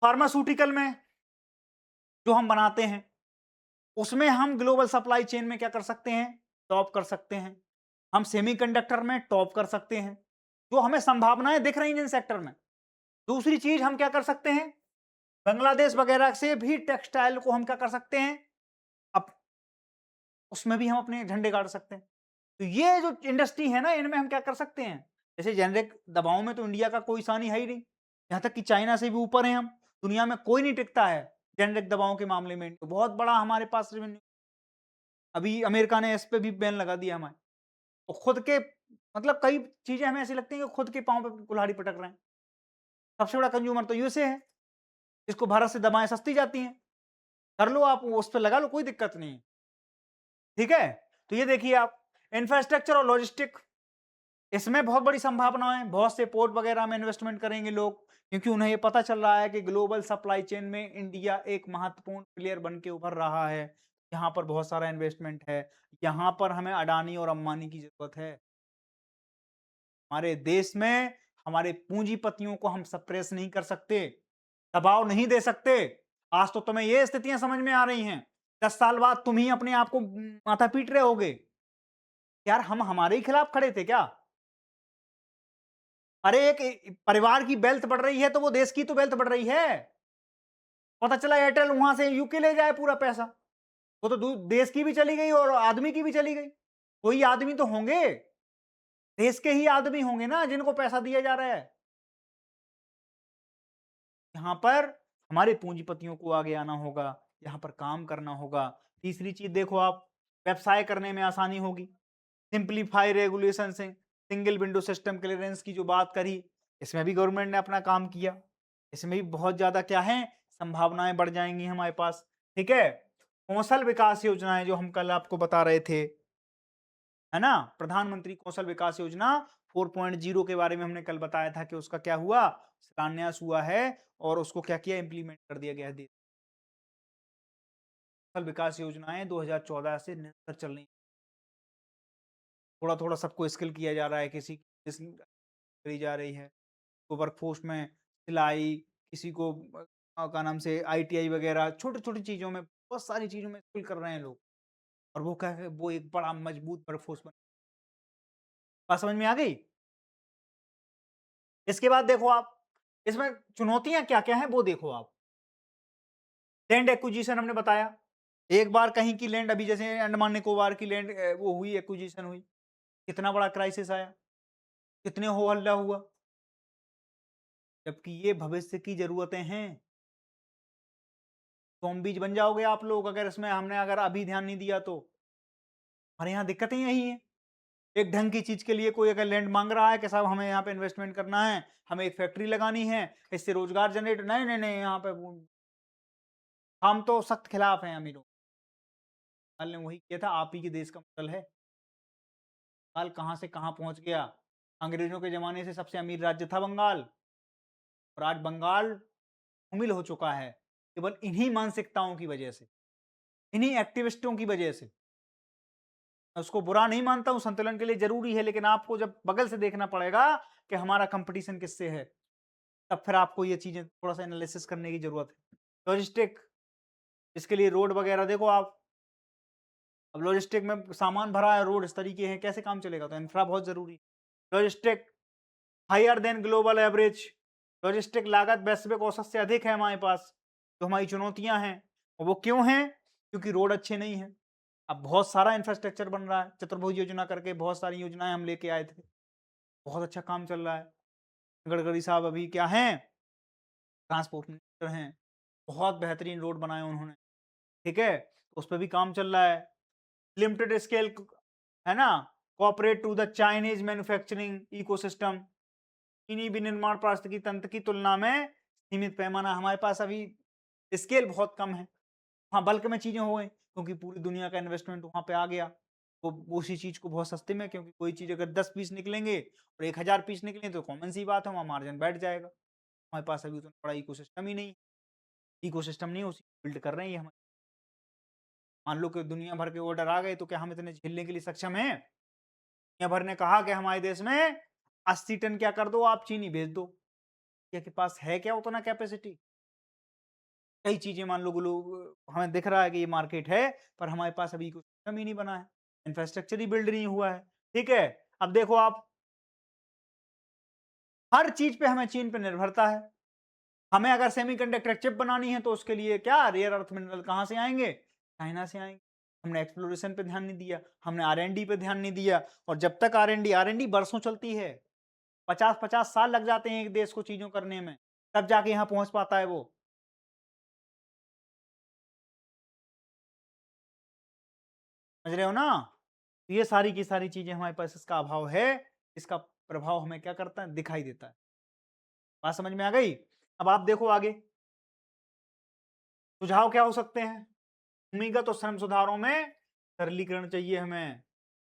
फार्मास्यूटिकल में जो हम बनाते हैं, उसमें हम ग्लोबल सप्लाई चेन में क्या कर सकते हैं? टॉप कर सकते हैं। हम सेमीकंडक्टर में टॉप कर सकते हैं। जो हमें संभावनाएँ दिख रही हैं जिन सेक्टर में। दूसरी चीज़ हम क्या कर सकते हैं? बांग्लादेश वगैरह से भी टेक्सटाइल को हम क्या कर सकते हैं? अप उसमें भी हम अपने झंडे गाड़ सकते हैं। तो ये जो इंडस्ट्री है ना, इनमें हम क्या कर सकते हैं? जैसे जेनेरिक दवाओं में तो इंडिया का कोई सानी है ही नहीं। यहाँ तक कि चाइना से भी ऊपर हैं हम। दुनिया में कोई नहीं टिकता है जेनेरिक दवाओं के मामले में। तो बहुत बड़ा हमारे पास रेवेन्यू। अभी अमेरिका ने इस पे भी बैन लगा दिया हमारे। और खुद के मतलब कई चीज़ें हमें ऐसी लगती हैं कि खुद के पाँव पे कुल्हाड़ी पटक रहे हैं। सबसे बड़ा कंज्यूमर तो यूएसए है। इसको भारत से दवाएँ सस्ती जाती हैं। कर लो आप, उस पे लगा लो, कोई दिक्कत नहीं है। ठीक है? तो ये देखिए आप, इंफ्रास्ट्रक्चर और लॉजिस्टिक, इसमें बहुत बड़ी संभावनाएं, बहुत से पोर्ट वगैरह में इन्वेस्टमेंट करेंगे लोग, क्योंकि उन्हें ये पता चल रहा है कि ग्लोबल सप्लाई चेन में इंडिया एक महत्वपूर्ण प्लेयर बन के उभर रहा है। यहाँ पर बहुत सारा इन्वेस्टमेंट है। यहाँ पर हमें अडानी और अंबानी की जरूरत है। हमारे देश में हमारे पूंजीपतियों को हम सप्रेस नहीं कर सकते, दबाव नहीं दे सकते। आज तो तुम्हें ये स्थितियां समझ में आ रही हैं, 10 साल बाद तुम ही अपने आप को माथा पीट रहे होगे। यार हम हमारे ही खिलाफ खड़े थे क्या? अरे एक परिवार की वेल्थ बढ़ रही है तो वो देश की तो वेल्थ बढ़ रही है। पता चला एयरटेल वहां से यूके ले जाए पूरा पैसा, वो तो देश की भी चली गई और आदमी की भी चली गई। कोई आदमी तो होंगे, देश के ही आदमी होंगे ना जिनको पैसा दिया जा रहा है। यहाँ पर हमारे पूंजीपतियों को आगे आना होगा, यहाँ पर काम करना होगा। तीसरी चीज देखो आप, व्यवसाय करने में आसानी होगी। सिंप्लीफाई रेगुलेशन से सिंगल विंडो सिस्टम क्लियरेंस की जो बात करी, इसमें भी गवर्नमेंट ने अपना काम किया। इसमें भी बहुत ज्यादा क्या है, संभावनाएं बढ़ जाएंगी हमारे पास। ठीक है? कौशल विकास योजनाएं जो हम कल आपको बता रहे थे, है ना, प्रधानमंत्री कौशल विकास योजना 4.0 के बारे में हमने कल बताया था कि उसका क्या हुआ, शिलान्यास हुआ है और उसको क्या किया, इंप्लीमेंट कर दिया गया है। कौशल विकास योजनाएं 2014 से निरंतर चल रही, थोड़ा थोड़ा सबको स्किल किया जा रहा है, किसी की करी जा रही है। तो वर्कफोर्स में सिलाई, किसी को क्या नाम से आईटीआई वगैरह, छोटी छोटी चीजों में, बहुत सारी चीजों में स्किल कर रहे हैं लोग। और वो क्या है, वो एक बड़ा मजबूत वर्कफोर्स बन। बात समझ में आ गई? इसके बाद देखो आप, इसमें चुनौतियां क्या क्या हैं वो देखो आप। लैंड एक्विजिशन हमने बताया, एक बार कहीं की लैंड, अभी जैसे अंडमान निकोबार की लैंड वो हुई एक्विजिशन हुई, कितना बड़ा क्राइसिस आया, कितने हो हल्ला हुआ, जबकि ये भविष्य की जरूरतें हैं। ज़ॉम्बीज़ बन जाओगे आप लोग अगर इसमें हमने अगर अभी ध्यान नहीं दिया तो। हमारे यहाँ दिक्कतें यही हैं। एक ढंग की चीज़ के लिए कोई अगर लैंड माँग रहा है कि साहब हमें यहाँ पे इन्वेस्टमेंट करना है, हमें एक फैक्ट्री लगानी है, इससे रोज़गार जनरेट नहीं, नहीं, नहीं, यहाँ पे वो हम तो सख्त खिलाफ हैं अमीरों। बंगाल ने वही किया था, आप ही के देश का मॉडल है। बंगाल कहाँ से कहाँ पहुँच गया। अंग्रेज़ों के ज़माने से सबसे अमीर राज्य था बंगाल और आज बंगाल धूमिल हो चुका है, केवल इन्हीं मानसिकताओं की वजह से, इन्हीं एक्टिविस्टों की वजह से। मैं उसको बुरा नहीं मानता हूँ, संतुलन के लिए ज़रूरी है, लेकिन आपको जब बगल से देखना पड़ेगा कि हमारा कॉम्पिटिशन किससे है, तब फिर आपको ये चीज़ें थोड़ा-सा एनालिसिस करने की ज़रूरत है। लॉजिस्टिक, इसके लिए रोड वगैरह देखो आप, अब लॉजिस्टिक में सामान भरा है, रोड इस तरीके हैं, कैसे काम चलेगा? तो इंफ्रा बहुत ज़रूरी है। Logistic higher than global average, logistic लागत वैश्विक औसत से अधिक है हमारे पास, तो हमारी चुनौतियाँ हैं। और वो क्यों हैं? क्योंकि रोड अच्छे नहीं हैं। अब बहुत सारा इंफ्रास्ट्रक्चर बन रहा है, चतुर्भुज योजना करके बहुत सारी योजनाएँ हम लेके आए थे। बहुत अच्छा काम चल रहा है। गडकरी साहब अभी क्या हैं? ट्रांसपोर्ट मिनिस्टर हैं। बहुत बेहतरीन रोड बनाए उन्होंने, ठीक है? उस पे भी काम चल रहा है। लिमिटेड स्केल क है ना? Cooperate to the Chinese manufacturing ecosystem, चीनी विनिर्माण पारिस्थितिकी तंत्र की तुलना में सीमित पैमाना, हमारे पास अभी स्केल बहुत कम है। हाँ, बल्क में चीज़ें हो गई क्योंकि पूरी दुनिया का इन्वेस्टमेंट वहाँ पे आ गया। तो उसी चीज़ को बहुत सस्ते में, क्योंकि कोई चीज़ अगर 10 पीस निकलेंगे और 1000 पीस निकले तो कॉमन सी बात है, वहाँ मार्जिन बैठ जाएगा। हमारे पास अभी उतना बड़ा इकोसिस्टम ही नहीं, इकोसिस्टम नहीं उसी बिल्ड कर रहे हैं ये हम। मान लो कि दुनिया भर के ऑर्डर आ गए तो क्या हम इतने झेलने के लिए सक्षम हैं? दुनिया भर ने कहा कि हमारे देश में 80 टन क्या कर दो, आप चीनी भेज दो। इंडिया के पास है क्या उतना कैपेसिटी? कई चीज़ें मान लो हमें दिख रहा है कि ये मार्केट है, पर हमारे पास अभी कुछ सिस्टम ही नहीं बना है। इंफ्रास्ट्रक्चर ही बिल्ड नहीं हुआ है। ठीक है? अब देखो आप, हर चीज़ पे हमें चीन पे निर्भरता है। हमें अगर सेमीकंडक्टर चिप बनानी है तो उसके लिए क्या रेयर अर्थ मिनरल कहाँ से आएँगे? चाइना से आएँगे। हमने एक्सप्लोरेशन पे ध्यान नहीं दिया, हमने आर-एन-डी पे ध्यान नहीं दिया, और जब तक आर-एन-डी बरसों चलती है। 50-50 साल लग जाते हैं एक देश को चीज़ों करने में, तब जाके यहाँ पहुँच पाता है वो। समझ रहे हो ना? तो ये सारी की सारी चीज़ें हमारे पास इसका अभाव है, इसका प्रभाव हमें क्या करता है? दिखाई देता है। बात समझ में आ गई? अब आप देखो आगे, सुझाव क्या हो सकते हैं? भूमिगत और श्रम सुधारों में सरलीकरण चाहिए हमें।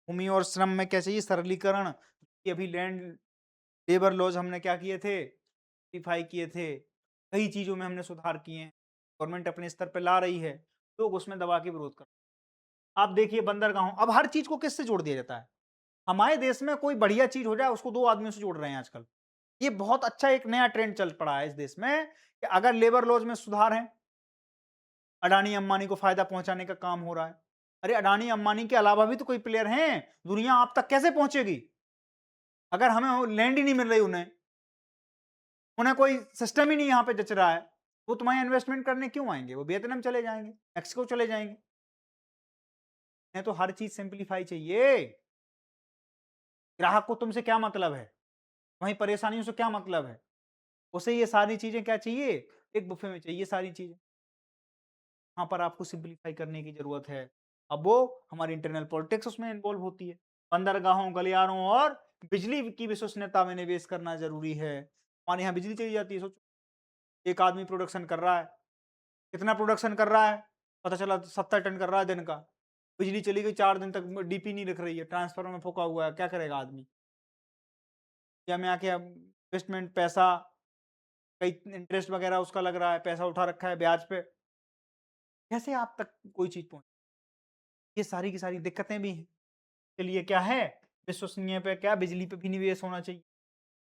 भूमि और श्रम में क्या चाहिए? सरलीकरण। कि अभी लैंड लेबर लॉज़ हमने क्या किए थे? रेक्टिफ़ाई किए थे। कई चीज़ों में हमने सुधार किए हैं। गवर्नमेंट अपने स्तर पे ला रही है, लोग उसमें दबा के विरोध कर। आप देखिए बंदरगाहों, अब हर चीज़ को किससे जोड़ दिया जाता है? हमारे देश में कोई बढ़िया चीज़ हो जाए उसको 2 आदमियों से जोड़ रहे हैं आजकल। ये बहुत अच्छा एक नया ट्रेंड चल पड़ा है इस देश में कि अगर लेबर लॉज़ में सुधार है, अडानी-अंबानी को फ़ायदा पहुँचाने का काम हो रहा है। अरे अडानी-अंबानी के अलावा भी तो कोई प्लेयर हैं, दुनिया आप तक कैसे पहुँचेगी? अगर हमें वो लैंड ही नहीं मिल रही उन्हें, उन्हें कोई सिस्टम ही नहीं यहाँ पे जच रहा है, वो तुम्हारे इन्वेस्टमेंट करने क्यों आएँगे? वो वियतनाम चले जाएँगे, मेक्सिको चले जाएँगे। उन्हें तो हर चीज़ सिम्प्लीफाई चाहिए। ग्राहक को तुमसे क्या मतलब है? तुम्हारी परेशानियों से क्या मतलब है? उसे ये सारी चीज़ें क्या चाहिए? एक बुफ़े में चाहिए सारी चीज़ें। वहाँ पर आपको सिम्प्लीफाई करने की ज़रूरत है। अब वो हमारी इंटरनल पॉलिटिक्स उसमें इन्वॉल्व होती है। बंदरगाहों, गलियारों और बिजली की विश्वसनीयता में निवेश करना ज़रूरी है। हमारे यहाँ बिजली चली जाती है, सोचो। एक आदमी प्रोडक्शन कर रहा है, कितना प्रोडक्शन कर रहा है? पता चला 70 टन कर रहा है दिन का। बिजली चली गई 4 दिन तक, डीपी नहीं रख रही है, ट्रांसफार्मर में फूँका हुआ है, क्या करेगा आदमी? या में आके अब इन्वेस्टमेंट पैसा, कई इंटरेस्ट वगैरह उसका लग रहा है, पैसा उठा रखा है ब्याज पे, कैसे आप तक कोई चीज़ पहुँचे? ये सारी की सारी दिक्कतें भी हैं। के लिए क्या है, विश्वसनीय पे क्या बिजली पे भी निवेश होना चाहिए,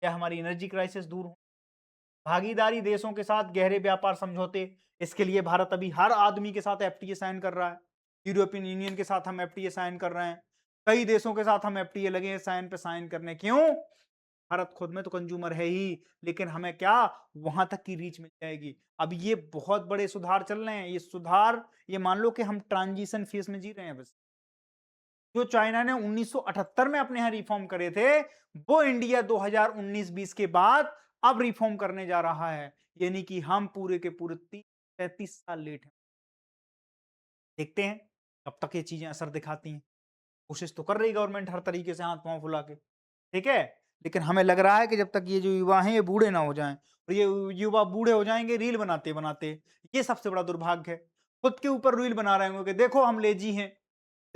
क्या हमारी एनर्जी क्राइसिस दूर हो। भागीदारी देशों के साथ गहरे व्यापार समझौते, इसके लिए भारत अभी हर आदमी के साथ एफटीए साइन कर रहा है। यूरोपियन यूनियन के साथ हम एफटीए साइन कर रहे हैं, कई देशों के साथ हम एफटीए लगे हैं साइन पे साइन करने। क्यों? भारत खुद में तो कंज्यूमर है ही, लेकिन हमें क्या वहां तक की रीच मिल जाएगी। अब ये बहुत बड़े सुधार चल रहे हैं, ये सुधार, ये मान लो कि हम ट्रांजिशन फेज में जी रहे हैं बस। जो चाइना ने 1978 में अपने यहाँ रिफॉर्म करे थे, वो इंडिया 2019-20 के बाद अब रिफॉर्म करने जा रहा है। यानी कि हम पूरे के पूरे 30-33 साल लेट हैं। देखते हैं कब तक ये चीजें असर दिखाती हैं। कोशिश तो कर रही गवर्नमेंट हर तरीके से हाथ पांव फुला के, ठीक है। लेकिन हमें लग रहा है कि जब तक ये जो युवा हैं ये बूढ़े ना हो जाएं, और ये युवा बूढ़े हो जाएंगे रील बनाते बनाते, ये सबसे बड़ा दुर्भाग्य है। खुद के ऊपर रील बना रहे होंगे कि देखो हम लेजी हैं,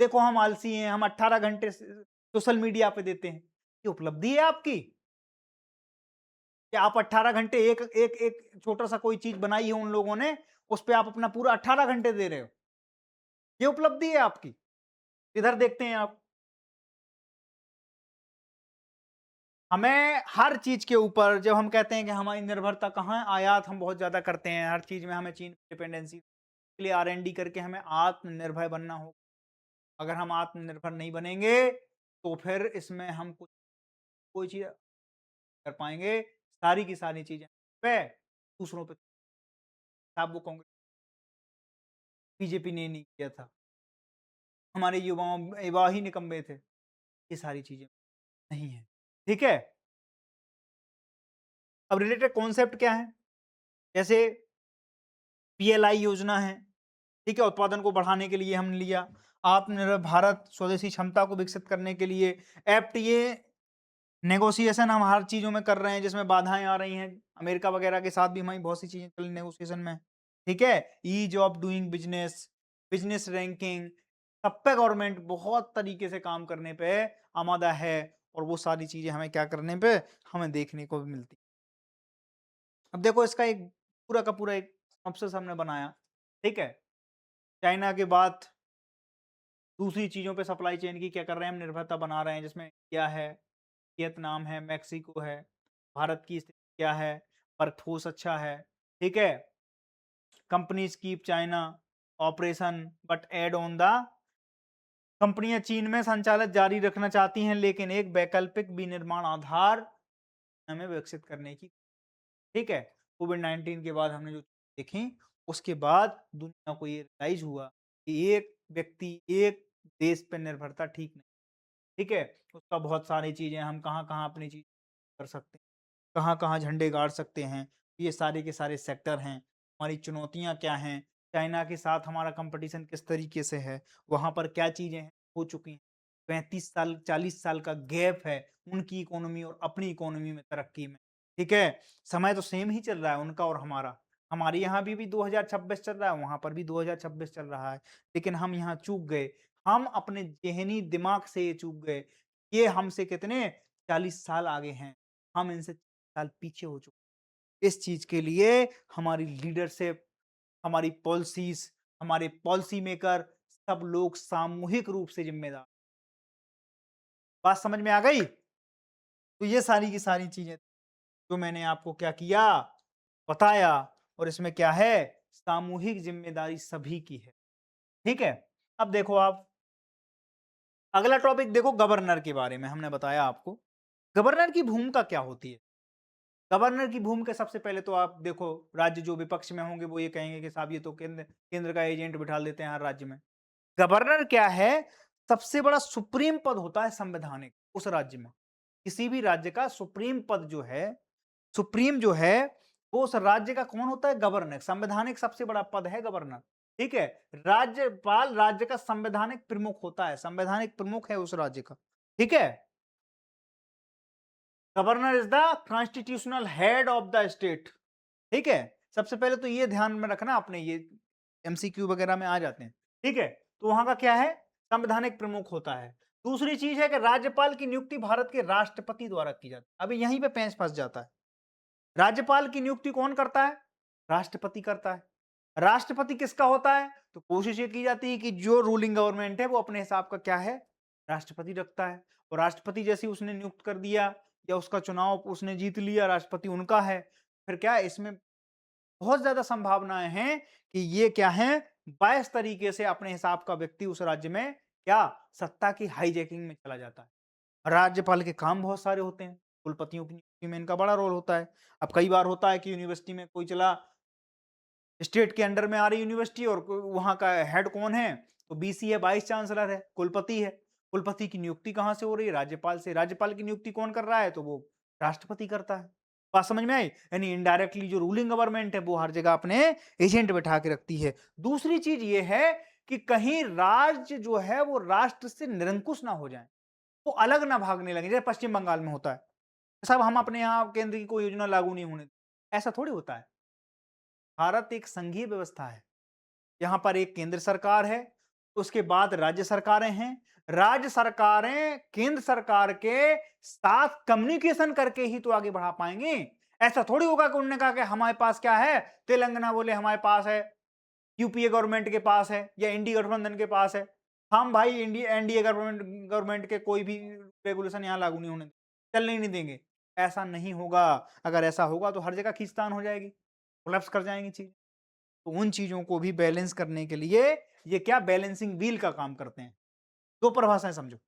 देखो हम आलसी हैं, हम 18 घंटे सोशल मीडिया पे देते हैं। ये उपलब्धि है आपकी कि आप 18 घंटे एक एक एक छोटा सा कोई चीज बनाई है उन लोगों ने, उस पे आप अपना पूरा 18 घंटे दे रहे हो। ये उपलब्धि है आपकी। इधर देखते हैं आप, हमें हर चीज के ऊपर जब हम कहते हैं कि हमारी निर्भरता कहाँ है, आयात हम बहुत ज्यादा करते हैं हर चीज में, हमें चीन डिपेंडेंसी के लिए R&D करके हमें आत्मनिर्भर बनना होगा। अगर हम आत्मनिर्भर नहीं बनेंगे तो फिर इसमें हम कुछ कोई चीज कर पाएंगे। सारी की सारी चीजें पे दूसरों पे आप वो कांग्रेस बीजेपी ने नहीं किया था, हमारे युवा ही निकम्मे थे। ये सारी चीजें नहीं है, ठीक है। अब रिलेटेड कॉन्सेप्ट क्या है, जैसे PLI योजना है, ठीक है, उत्पादन को बढ़ाने के लिए हमने लिया। आत्मनिर्भर भारत स्वदेशी क्षमता को विकसित करने के लिए FTA नेगोशिएशन हम हर चीजों में कर रहे हैं जिसमें बाधाएं आ रही हैं। अमेरिका वगैरह के साथ भी हमारी बहुत सी चीजें चल रही नेगोशिएशन में, ठीक है। Ease of doing business, business ranking, सब पे गवर्नमेंट बहुत तरीके से काम करने पे आमादा है, और वो सारी चीजें हमें क्या करने पे हमें देखने को भी मिलती। अब देखो इसका एक पूरा का पूरा एक सिनॉप्सिस हमने बनाया, ठीक है। चाइना के बाद दूसरी चीजों पे सप्लाई चेन की क्या कर रहे हैं हम, निर्भरता बना रहे हैं, जिसमें इंडिया है, वियतनाम है, मैक्सिको है। भारत की स्थिति क्या है, वर्कफोर्स अच्छा है, ठीक है। Companies keep China operation but add on the, कंपनियां चीन में संचालित जारी रखना चाहती हैं लेकिन एक वैकल्पिक विनिर्माण आधार हमें विकसित करने की, ठीक है। कोविड-19 के बाद हमने जो देखी, उसके बाद दुनिया को ये रियलाइज हुआ कि एक व्यक्ति एक देश पर निर्भरता ठीक नहीं, ठीक है। उसका बहुत सारी चीजें हम कहाँ-कहाँ अपनी चीज कर सकते हैं, कहाँ-कहाँ झंडे गाड़ सकते हैं, ये सारे के सारे सेक्टर हैं। हमारी चुनौतियाँ क्या हैं, चाइना के साथ हमारा कंपटीशन किस तरीके से है, वहाँ पर क्या चीज़ें हो चुकी हैं। 35 साल, 40 साल का गैप है उनकी इकोनॉमी और अपनी इकोनॉमी में तरक्की में, ठीक है। समय तो सेम ही चल रहा है उनका और हमारा। हमारे यहाँ भी 2026 चल रहा है, वहाँ पर भी 2026 चल रहा है, लेकिन हम यहाँ चूक गए। हम अपने ज़हनी दिमाग से ये चूक गए, ये हमसे कितने 40 साल आगे हैं, हम इनसे साल पीछे हो चुके। इस चीज के लिए हमारी लीडरशिप, हमारी पॉलिसीज, हमारे पॉलिसी मेकर, सब लोग सामूहिक रूप से जिम्मेदार। बात समझ में आ गई? तो ये सारी की सारी चीजें जो मैंने आपको क्या किया, बताया, और इसमें क्या है, सामूहिक जिम्मेदारी सभी की है, ठीक है। अब देखो आप अगला टॉपिक देखो, गवर्नर के बारे में हमने बताया आपको। गवर्नर की भूमिका क्या होती है? गवर्नर की भूमिका सबसे पहले तो आप देखो, राज्य जो विपक्ष में होंगे वो ये कहेंगे कि साहब ये तो केंद्र केंद्र का एजेंट बिठा देते हैं हर राज्य में। गवर्नर क्या है, सबसे बड़ा सुप्रीम पद होता है संवैधानिक उस राज्य में। किसी भी राज्य का सुप्रीम पद जो है, सुप्रीम जो है, वो उस राज्य का कौन होता है, गवर्नर। संवैधानिक सबसे बड़ा पद है गवर्नर, ठीक है। राज्यपाल राज्य का संवैधानिक प्रमुख होता है, संवैधानिक प्रमुख है उस राज्य का, ठीक है। Governor is the constitutional head of the state, ठीक है। सबसे पहले तो ये ध्यान में रखना, अपने ये MCQ वगैरह में आ जाते हैं, ठीक है। तो वहां का क्या है, संवैधानिक प्रमुख होता है। दूसरी चीज है कि राज्यपाल की नियुक्ति भारत के राष्ट्रपति द्वारा की जाती है। अभी यहीं पे पेंच फंस जाता है। राज्यपाल की नियुक्ति कौन करता है, राष्ट्रपति करता है। राष्ट्रपति किसका होता है, तो कोशिश ये की जाती है कि जो रूलिंग गवर्नमेंट है वो अपने हिसाब का क्या है, राष्ट्रपति रखता है। और राष्ट्रपति जैसे उसने नियुक्त कर दिया या उसका चुनाव उसने जीत लिया, राष्ट्रपति उनका है, फिर क्या है, इसमें बहुत ज्यादा संभावनाएं हैं कि ये क्या है, 22 तरीके से अपने हिसाब का व्यक्ति उस राज्य में क्या सत्ता की हाईजैकिंग में चला जाता है। राज्यपाल के काम बहुत सारे होते हैं, कुलपतियों की नियुक्ति में इनका बड़ा रोल होता है। अब कई बार होता है कि यूनिवर्सिटी में कोई चला, स्टेट के अंडर में आ रही यूनिवर्सिटी, और वहां का हेड कौन है, तो BC है, वाइस चांसलर है, कुलपति है। कुलपति की नियुक्ति कहां से हो रही है, राज्यपाल से। राज्यपाल की नियुक्ति कौन कर रहा है, तो वो राष्ट्रपति करता है। बात समझ में आई? यानी इनडायरेक्टली जो रूलिंग गवर्नमेंट है वो हर जगह अपने एजेंट बैठा के रखती है। दूसरी चीज ये है कि कहीं राज्य जो है वो राष्ट्र से निरंकुश ना हो जाए, वो अलग ना भागने लगे, जैसे पश्चिम बंगाल में होता है। साहब हम अपने यहाँ केंद्र की कोई योजना लागू नहीं होने दें। ऐसा थोड़ी होता है। भारत एक संघीय व्यवस्था है। यहाँ पर एक केंद्र सरकार है, उसके बाद राज्य सरकारें हैं। राज्य सरकारें केंद्र सरकार के साथ कम्युनिकेशन करके ही तो आगे बढ़ा पाएंगे। ऐसा थोड़ी होगा कि उन्होंने कहा कि हमारे पास क्या है, तेलंगाना बोले हमारे पास है, यूपीए गवर्नमेंट के पास है या एनडीए गठबंधन के पास है, हम भाई इंडिया एनडीए गवर्नमेंट गवर्नमेंट के कोई भी रेगुलेशन यहाँ लागू नहीं होने चलने ही नहीं देंगे। ऐसा नहीं होगा। अगर ऐसा होगा तो हर जगह खींचतान हो जाएगी, कोलैप्स कर जाएंगी चीज। तो उन चीजों को भी बैलेंस करने के लिए ये क्या बैलेंसिंग व्हील का काम करते हैं। दो परिभाषाएं समझो,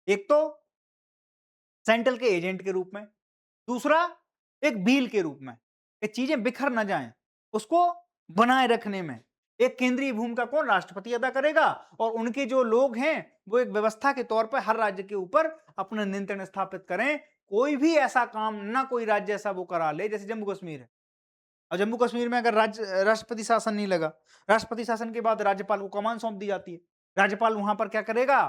एक तो सेंट्रल के एजेंट के रूप में, दूसरा एक व्हील के रूप में। ये चीजें बिखर ना जाएं, उसको बनाए रखने में एक केंद्रीय भूमिका कौन, राष्ट्रपति अदा करेगा, और उनके जो लोग हैं वो एक व्यवस्था के तौर पर हर राज्य के ऊपर अपना नियंत्रण स्थापित करें। कोई भी ऐसा काम ना कोई राज्य ऐसा वो करा ले, जैसे जम्मू कश्मीर है। और जम्मू कश्मीर में अगर राज्य राष्ट्रपति शासन नहीं लगा, राष्ट्रपति शासन के बाद राज्यपाल को कमान सौंप दी जाती है। राज्यपाल वहां पर क्या करेगा,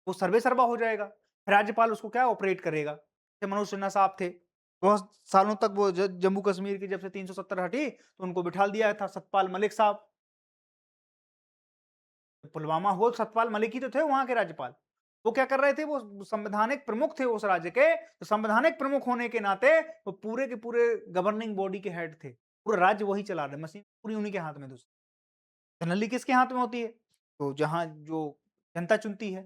वो सर्वे सर्वा हो जाएगा। राज्यपाल उसको क्या ऑपरेट करेगा। जैसे मनोज सिन्हा साहब थे, बहुत सालों तक वो जम्मू कश्मीर की जब से 370 हटी तो उनको बिठा दिया था सतपाल मलिक साहब। पुलवामा हो, सतपाल मलिक ही तो थे वहां के राज्यपाल। वो क्या कर रहे थे, वो संवैधानिक प्रमुख थे उस राज्य के, तो संवैधानिक प्रमुख होने के नाते वो पूरे के पूरे गवर्निंग बॉडी के हेड थे। पूरा राज्य वही चला रहे, मशीन पूरी उन्हीं के हाथ में। दूसरी जनरली किसके हाथ में होती है, तो जहां जो जनता चुनती है,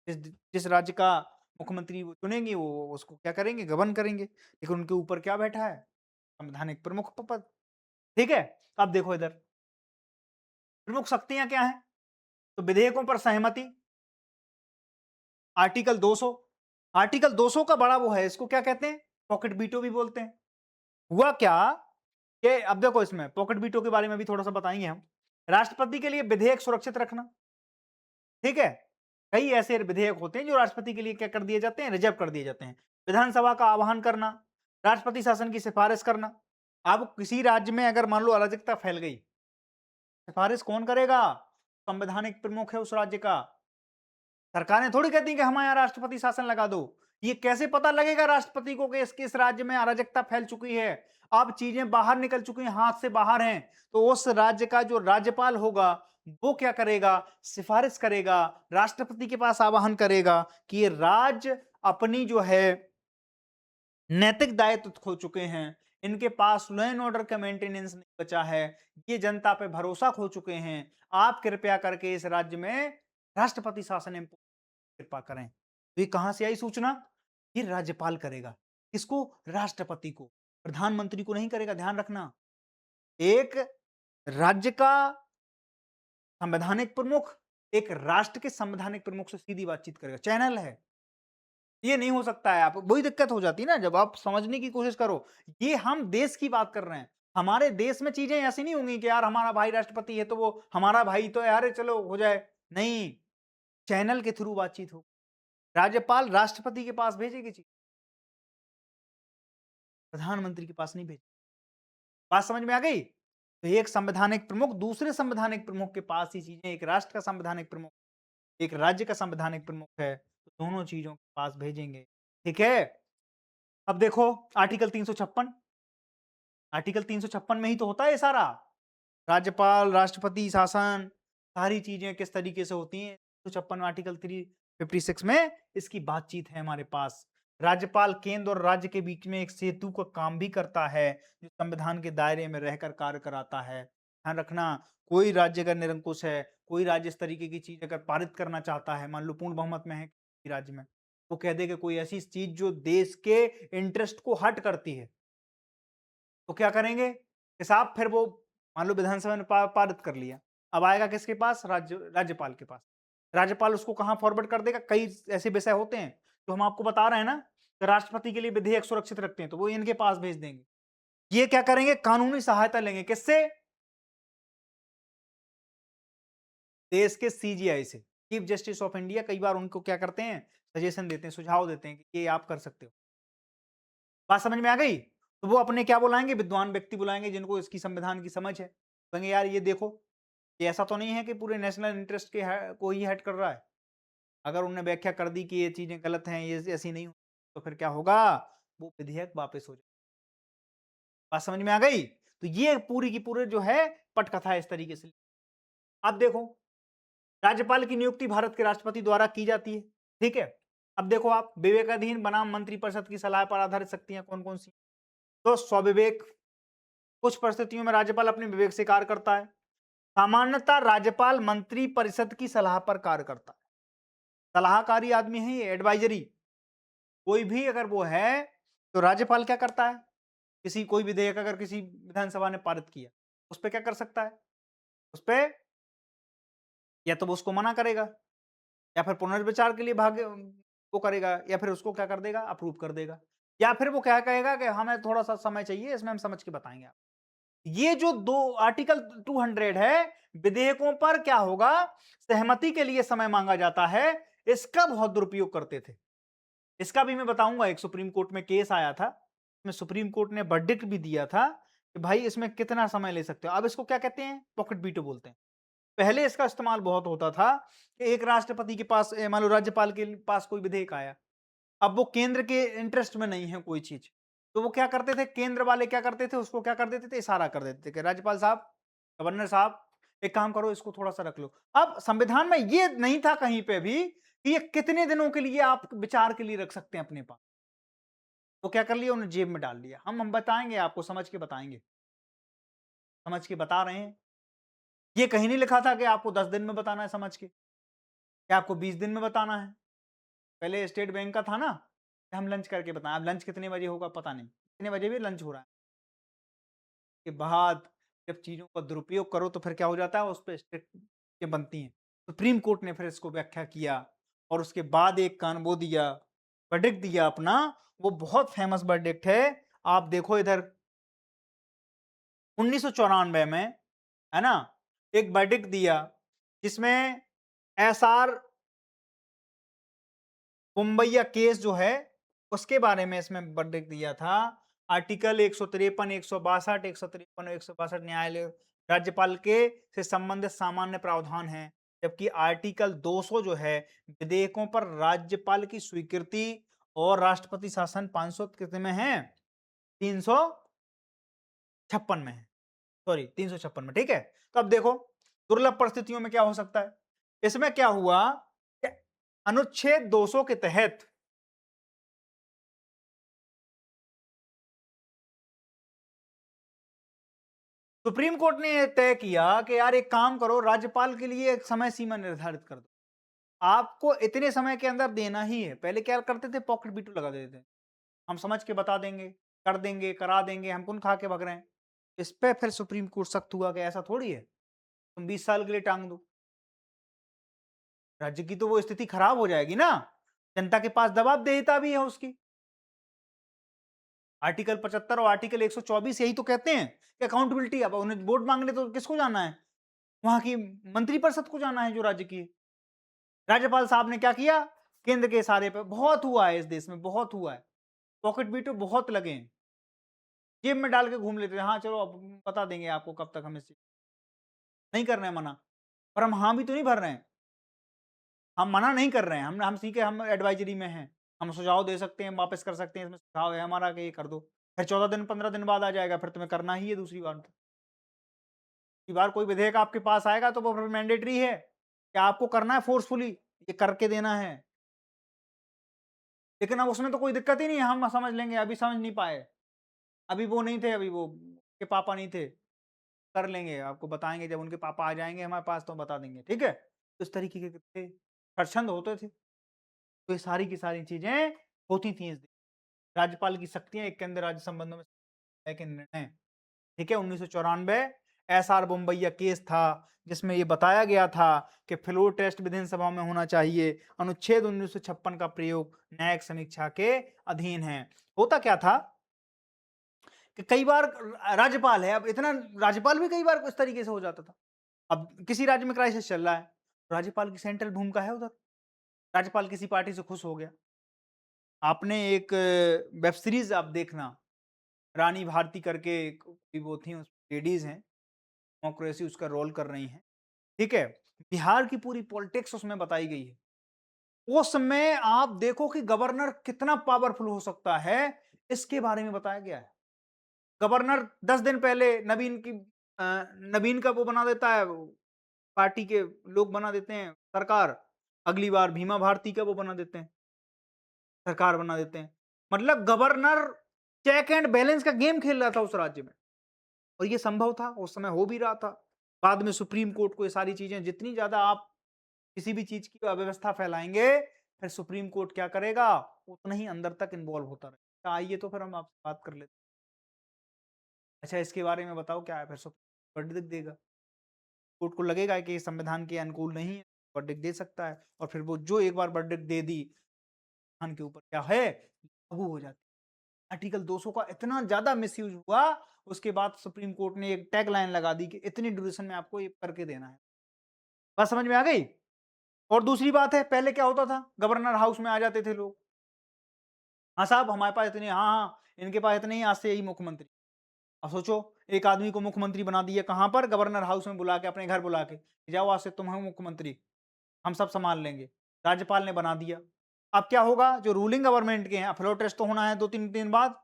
जिस जिस राज्य का मुख्यमंत्री वो चुनेंगे वो उसको क्या करेंगे, गवर्न करेंगे। लेकिन उनके ऊपर क्या बैठा है, संवैधानिक प्रमुख पद। ठीक है। अब देखो इधर प्रमुख शक्तियां क्या हैं, तो विधेयकों पर सहमति, आर्टिकल 200। आर्टिकल 200 का बड़ा वो है, इसको क्या कहते हैं, पॉकेट बीटो भी बोलते हैं। हुआ क्या कि अब देखो इसमें पॉकेट बीटो के बारे में भी थोड़ा सा बताएंगे हम। राष्ट्रपति के लिए विधेयक सुरक्षित रखना, ठीक है। कई ऐसे विधेयक होते हैं जो राष्ट्रपति के लिए क्या कर दिए जाते हैं, रिजर्व कर दिए जाते हैं। विधानसभा का आह्वान करना, राष्ट्रपति शासन की सिफारिश करना। अब किसी राज्य में अगर मान लो अराजकता फैल गई, सिफारिश कौन करेगा, संवैधानिक प्रमुख है उस राज्य का। सरकारें थोड़ी कहती कि हमारे यहाँ राष्ट्रपति शासन लगा दो। ये कैसे पता लगेगा राष्ट्रपति को कि इस राज्य में अराजकता फैल चुकी है, अब चीजें बाहर निकल चुकी हैं, हाथ से बाहर हैं, तो उस राज्य का जो राज्यपाल होगा वो क्या करेगा, सिफारिश करेगा, राष्ट्रपति के पास आह्वान करेगा कि ये राज्य अपनी जो है नैतिक दायित्व खो चुके हैं, इनके पास लॉ एंड ऑर्डर का मेंटेनेंस नहीं बचा है, ये जनता पे भरोसा खो चुके हैं, आप कृपया करके इस राज्य में राष्ट्रपति शासन कृपा करें। तो ये कहां से आई सूचना, ये राज्यपाल करेगा। किसको, राष्ट्रपति को, प्रधानमंत्री को नहीं करेगा। ध्यान रखना, एक राज्य का संवैधानिक प्रमुख एक राष्ट्र के संवैधानिक प्रमुख से सीधी बातचीत करेगा, चैनल है। ये नहीं हो सकता है। आप वही दिक्कत हो जाती है ना, जब आप समझने की कोशिश करो। ये हम देश की बात कर रहे हैं, हमारे देश में चीजें ऐसी नहीं होंगी कि यार हमारा भाई राष्ट्रपति है तो वो हमारा भाई तो यार चलो हो जाए, नहीं, चैनल के थ्रू बातचीत हो। राज्यपाल राष्ट्रपति के पास भेजेगी चीज, प्रधानमंत्री के पास नहीं भेज। बात समझ में आ गई। तो एक संवैधानिक प्रमुख दूसरे संवैधानिक प्रमुख के पास ही चीजें, एक राष्ट्र का संवैधानिक प्रमुख एक राज्य का संवैधानिक प्रमुख है, तो दोनों चीजों के पास भेजेंगे। ठीक है। अब देखो आर्टिकल 356, आर्टिकल 356 में ही तो होता है ये सारा, राज्यपाल राष्ट्रपति शासन सारी चीजें किस तरीके से होती हैं। 356 आर्टिकल 356 में इसकी बातचीत है हमारे पास। राज्यपाल केंद्र और राज्य के बीच में एक सेतु का काम भी करता है, जो संविधान के दायरे में रहकर कार्य कराता है। ध्यान रखना, कोई राज्य अगर निरंकुश है, कोई राज्य इस तरीके की चीज अगर पारित करना चाहता है, मान लो पूर्ण बहुमत में है किसी राज्य में, वो कह दे कि कोई ऐसी चीज जो देश के इंटरेस्ट को हट करती है, तो क्या करेंगे कि साहब फिर वो मान लो विधानसभा ने पारित कर लिया, अब आएगा किसके पास, राज्यपाल के पास। राज्यपाल उसको कहां फॉरवर्ड कर देगा, कई ऐसे विषय होते हैं जो हम आपको बता रहे हैं ना, तो राष्ट्रपति के लिए विधेयक सुरक्षित रखते हैं तो वो इनके पास भेज देंगे। ये क्या करेंगे, कानूनी सहायता लेंगे, किससे, देश के सीजीआई से, चीफ जस्टिस ऑफ इंडिया। कई बार उनको क्या करते हैं, सजेशन देते हैं, सुझाव देते हैं कि ये आप कर सकते हो। बात समझ में आ गई। तो वो अपने क्या बुलाएंगे, विद्वान व्यक्ति बुलाएंगे जिनको इसकी संविधान की समझ है, कहेंगे यार ये देखो ये ऐसा तो नहीं है कि पूरे नेशनल इंटरेस्ट के को ही हेड कर रहा है। अगर उन्होंने व्याख्या कर दी कि ये चीजें गलत हैं, ये ऐसी नहीं, तो फिर क्या होगा, वो विधेयक वापस हो जाएगा। बात समझ में आ गई? तो ये पूरी की पूरी जो है पटकथा है इस तरीके से। अब देखो, राज्यपाल की नियुक्ति भारत के राष्ट्रपति द्वारा की जाती है, ठीक है। अब देखो आप, विवेकाधीन बनाम मंत्रिपरिषद की सलाह पर आधारित शक्तियां कौन कौन सी? तो स्वविवेक, कुछ परिस्थितियों में राज्यपाल अपने विवेक से कार्य करता है। सामान्यतः राज्यपाल मंत्री परिषद की सलाह पर कार्य करता है। सलाहकारी आदमी है ये, एडवाइजरी। कोई भी अगर वो है तो राज्यपाल क्या करता है, किसी कोई विधेयक अगर किसी विधानसभा ने पारित किया, उस पर क्या कर सकता है, उस पर या तो वो उसको मना करेगा, या फिर पुनर्विचार के लिए भाग वो करेगा, या फिर उसको क्या कर देगा, अप्रूव कर देगा, या फिर वो क्या कहेगा कि हमें थोड़ा सा समय चाहिए, इसमें हम समझ के बताएंगे आप। ये जो दो आर्टिकल 200 है, विधेयकों पर क्या होगा, सहमति के लिए समय मांगा जाता है, इसका बहुत दुरुपयोग करते थे। इसका भी मैं बताऊंगा, एक सुप्रीम कोर्ट में केस आया था, इसमें सुप्रीम कोर्ट ने वर्डिक्ट भी दिया था कि भाई इसमें कितना समय ले सकते हो। अब इसको क्या कहते हैं, पॉकेट वीटो बोलते हैं। पहले इसका इस्तेमाल बहुत होता था कि एक राष्ट्रपति के पास, मान लो राज्यपाल के पास कोई विधेयक आया, अब वो केंद्र के इंटरेस्ट में नहीं है कोई चीज, तो वो क्या करते थे, केंद्र वाले क्या करते थे, उसको क्या कर देते थे, इशारा कर देते थे कि राज्यपाल साहब, गवर्नर साहब, एक काम करो, इसको थोड़ा सा रख लो। अब संविधान में ये नहीं था कहीं पे भी कि ये कितने दिनों के लिए आप विचार के लिए रख सकते हैं अपने पास। तो क्या कर लिया, उन्हें जेब में डाल लिया। हम बताएंगे आपको, समझ के बताएंगे, समझ के बता रहे हैं। ये कहीं नहीं लिखा था कि आपको 10 दिन में बताना है समझ के, क्या आपको 20 दिन में बताना है। पहले स्टेट बैंक का था ना कि हम लंच करके बताएं, अब लंच कितने बजे होगा पता नहीं, कितने बजे भी लंच हो रहा है। के बाद जब चीजों का दुरुपयोग करो तो फिर क्या हो जाता है, उस पर स्ट्रिक्ट बनती हैं। सुप्रीम कोर्ट ने फिर इसको व्याख्या किया, और उसके बाद एक कान वो दिया, वर्डिक्ट दिया अपना, वो बहुत फेमस वर्डिक्ट है। आप देखो इधर 1994 में, है ना, एक वर्डिक्ट दिया जिसमें एसआर मुंबईया केस जो है उसके बारे में इसमें वर्डिक्ट दिया था। आर्टिकल 153, 162, 153 और 162 न्यायालय राज्यपाल के से संबंधित सामान्य प्रावधान हैं, जबकि आर्टिकल 200 जो है विधेयकों पर राज्यपाल की स्वीकृति और राष्ट्रपति शासन 500 कितने में है, 356 में है, सॉरी 356 में, ठीक है। तो अब देखो दुर्लभ परिस्थितियों में क्या हो सकता है, इसमें क्या हुआ कि अनुच्छेद 200 के तहत सुप्रीम कोर्ट ने यह तय किया कि यार एक काम करो, राज्यपाल के लिए एक समय सीमा निर्धारित कर दो, आपको इतने समय के अंदर देना ही है। पहले क्या करते थे, पॉकेट बीटू लगा देते थे, हम समझ के बता देंगे, कर देंगे, करा देंगे, हम कौन खा के भग रहे हैं। इस पे फिर सुप्रीम कोर्ट सख्त हुआ कि ऐसा थोड़ी है, तुम 20 साल के लिए टांग दो, राज्य की तो वो स्थिति खराब हो जाएगी ना, जनता के पास दबाव देता भी है उसकी। आर्टिकल 75 और आर्टिकल 124 यही तो कहते हैं कि अकाउंटेबिलिटी। अब उन्हें वोट मांगने तो किसको जाना है, वहां की मंत्रिपरिषद को जाना है जो राज्य की है। राज्यपाल साहब ने क्या किया, केंद्र के इशारे पे, बहुत हुआ है इस देश में, बहुत हुआ है, पॉकेट बीटो बहुत लगे हैं, जेब में डाल के घूम लेते हैं, हाँ चलो अब बता देंगे आपको कब तक, हम इस नहीं कर रहे हैं मना, पर हम हाँ भी तो नहीं भर रहे हैं, हम मना नहीं कर रहे हैं, हम सीखे, हम एडवाइजरी में हैं, हम सुझाव दे सकते हैं, वापस कर सकते हैं, इसमें सुझाव है हमारा कि ये कर दो, फिर 14 दिन 15 दिन बाद आ जाएगा, फिर तुम्हें करना ही है दूसरी बार। दूसरी बार कोई विधेयक आपके पास आएगा तो वो फिर मैंडेटरी है कि आपको करना है, फोर्सफुली ये करके देना है। लेकिन अब उसमें तो कोई दिक्कत ही नहीं है, हम समझ लेंगे, अभी समझ नहीं पाए, अभी वो नहीं थे, अभी वो के पापा नहीं थे, कर लेंगे, आपको बताएंगे जब उनके पापा आ जाएंगे हमारे पास तो बता देंगे, ठीक है। तो इस तरीके के थे, स्वच्छंद होते थे। तो ये सारी की सारी चीजें होती थी इस दिन। राज्यपाल की शक्तियां एक केंद्र राज्य संबंधों में है के निर्णय, ठीक है। 1994 एसआर बोम्बैया केस था जिसमें ये बताया गया था कि फ्लोर टेस्ट विधानसभा में होना चाहिए, अनुच्छेद 1956 का प्रयोग न्यायिक समीक्षा के अधीन है। होता क्या था कि कई बार राज्यपाल है, अब इतना राज्यपाल भी कई बार इस तरीके से हो जाता था। अब किसी राज्य में क्राइसिस चल रहा है, राज्यपाल की सेंट्रल भूमिका है उधर, राज्यपाल किसी पार्टी से खुश हो गया। आपने एक वेब सीरीज आप देखना, रानी भारती करके कोई वो थी, लेडीज हैं, डेमोक्रेसी उसका रोल कर रही हैं, ठीक है? बिहार की पूरी पॉलिटिक्स उसमें बताई गई है। उसमें आप देखो कि गवर्नर कितना पावरफुल हो सकता है, इसके बारे में बताया गया है। गवर्नर 10 दिन पहले नवीन का वो बना देता है, पार्टी के लोग बना देते हैं सरकार। अगली बार भीमा भारती का वो बना देते हैं, सरकार बना देते हैं। मतलब गवर्नर चेक एंड बैलेंस का गेम खेल रहा था उस राज्य में, और ये संभव था, उस समय हो भी रहा था। बाद में सुप्रीम कोर्ट को ये सारी चीजें, जितनी ज्यादा आप किसी भी चीज की अव्यवस्था फैलाएंगे, फिर सुप्रीम कोर्ट क्या करेगा, उतना ही अंदर तक इन्वॉल्व होता रहेगा। आइए तो फिर हम आपसे बात कर लेते हैं। अच्छा, इसके बारे में बताओ क्या है, फिर सुप्रीम वर्डिक्ट देगा, कोर्ट को लगेगा कि संविधान के अनुकूल नहीं है, वर्डिक्ट दे सकता है, और फिर वो जो एक बार वर्डिक्ट दे दी, संविधान के ऊपर क्या है, लागू हो जाती है। आर्टिकल 200 का इतना ज्यादा मिसयूज हुआ, उसके बाद सुप्रीम कोर्ट ने एक टैग लाइन लगा दी कि इतनी ड्यूरेशन में आपको ये करके देना है। बात समझ में आ गई? और दूसरी बात है, पहले क्या होता था, गवर्नर हाउस में आ जाते थे लोग, हाँ साहब हमारे पास इतने, हाँ हाँ इनके पास इतने ही, आज से यही मुख्यमंत्री। अब सोचो, एक आदमी को मुख्यमंत्री बना दिया, कहां पर, गवर्नर हाउस में बुला के, अपने घर बुला के, जाओ आज से तुम हो मुख्यमंत्री, हम सब संभाल लेंगे। राज्यपाल ने बना दिया। अब क्या होगा, जो रूलिंग गवर्नमेंट के हैं, फ्लोर टेस्ट तो होना है 2-3 दिन बाद,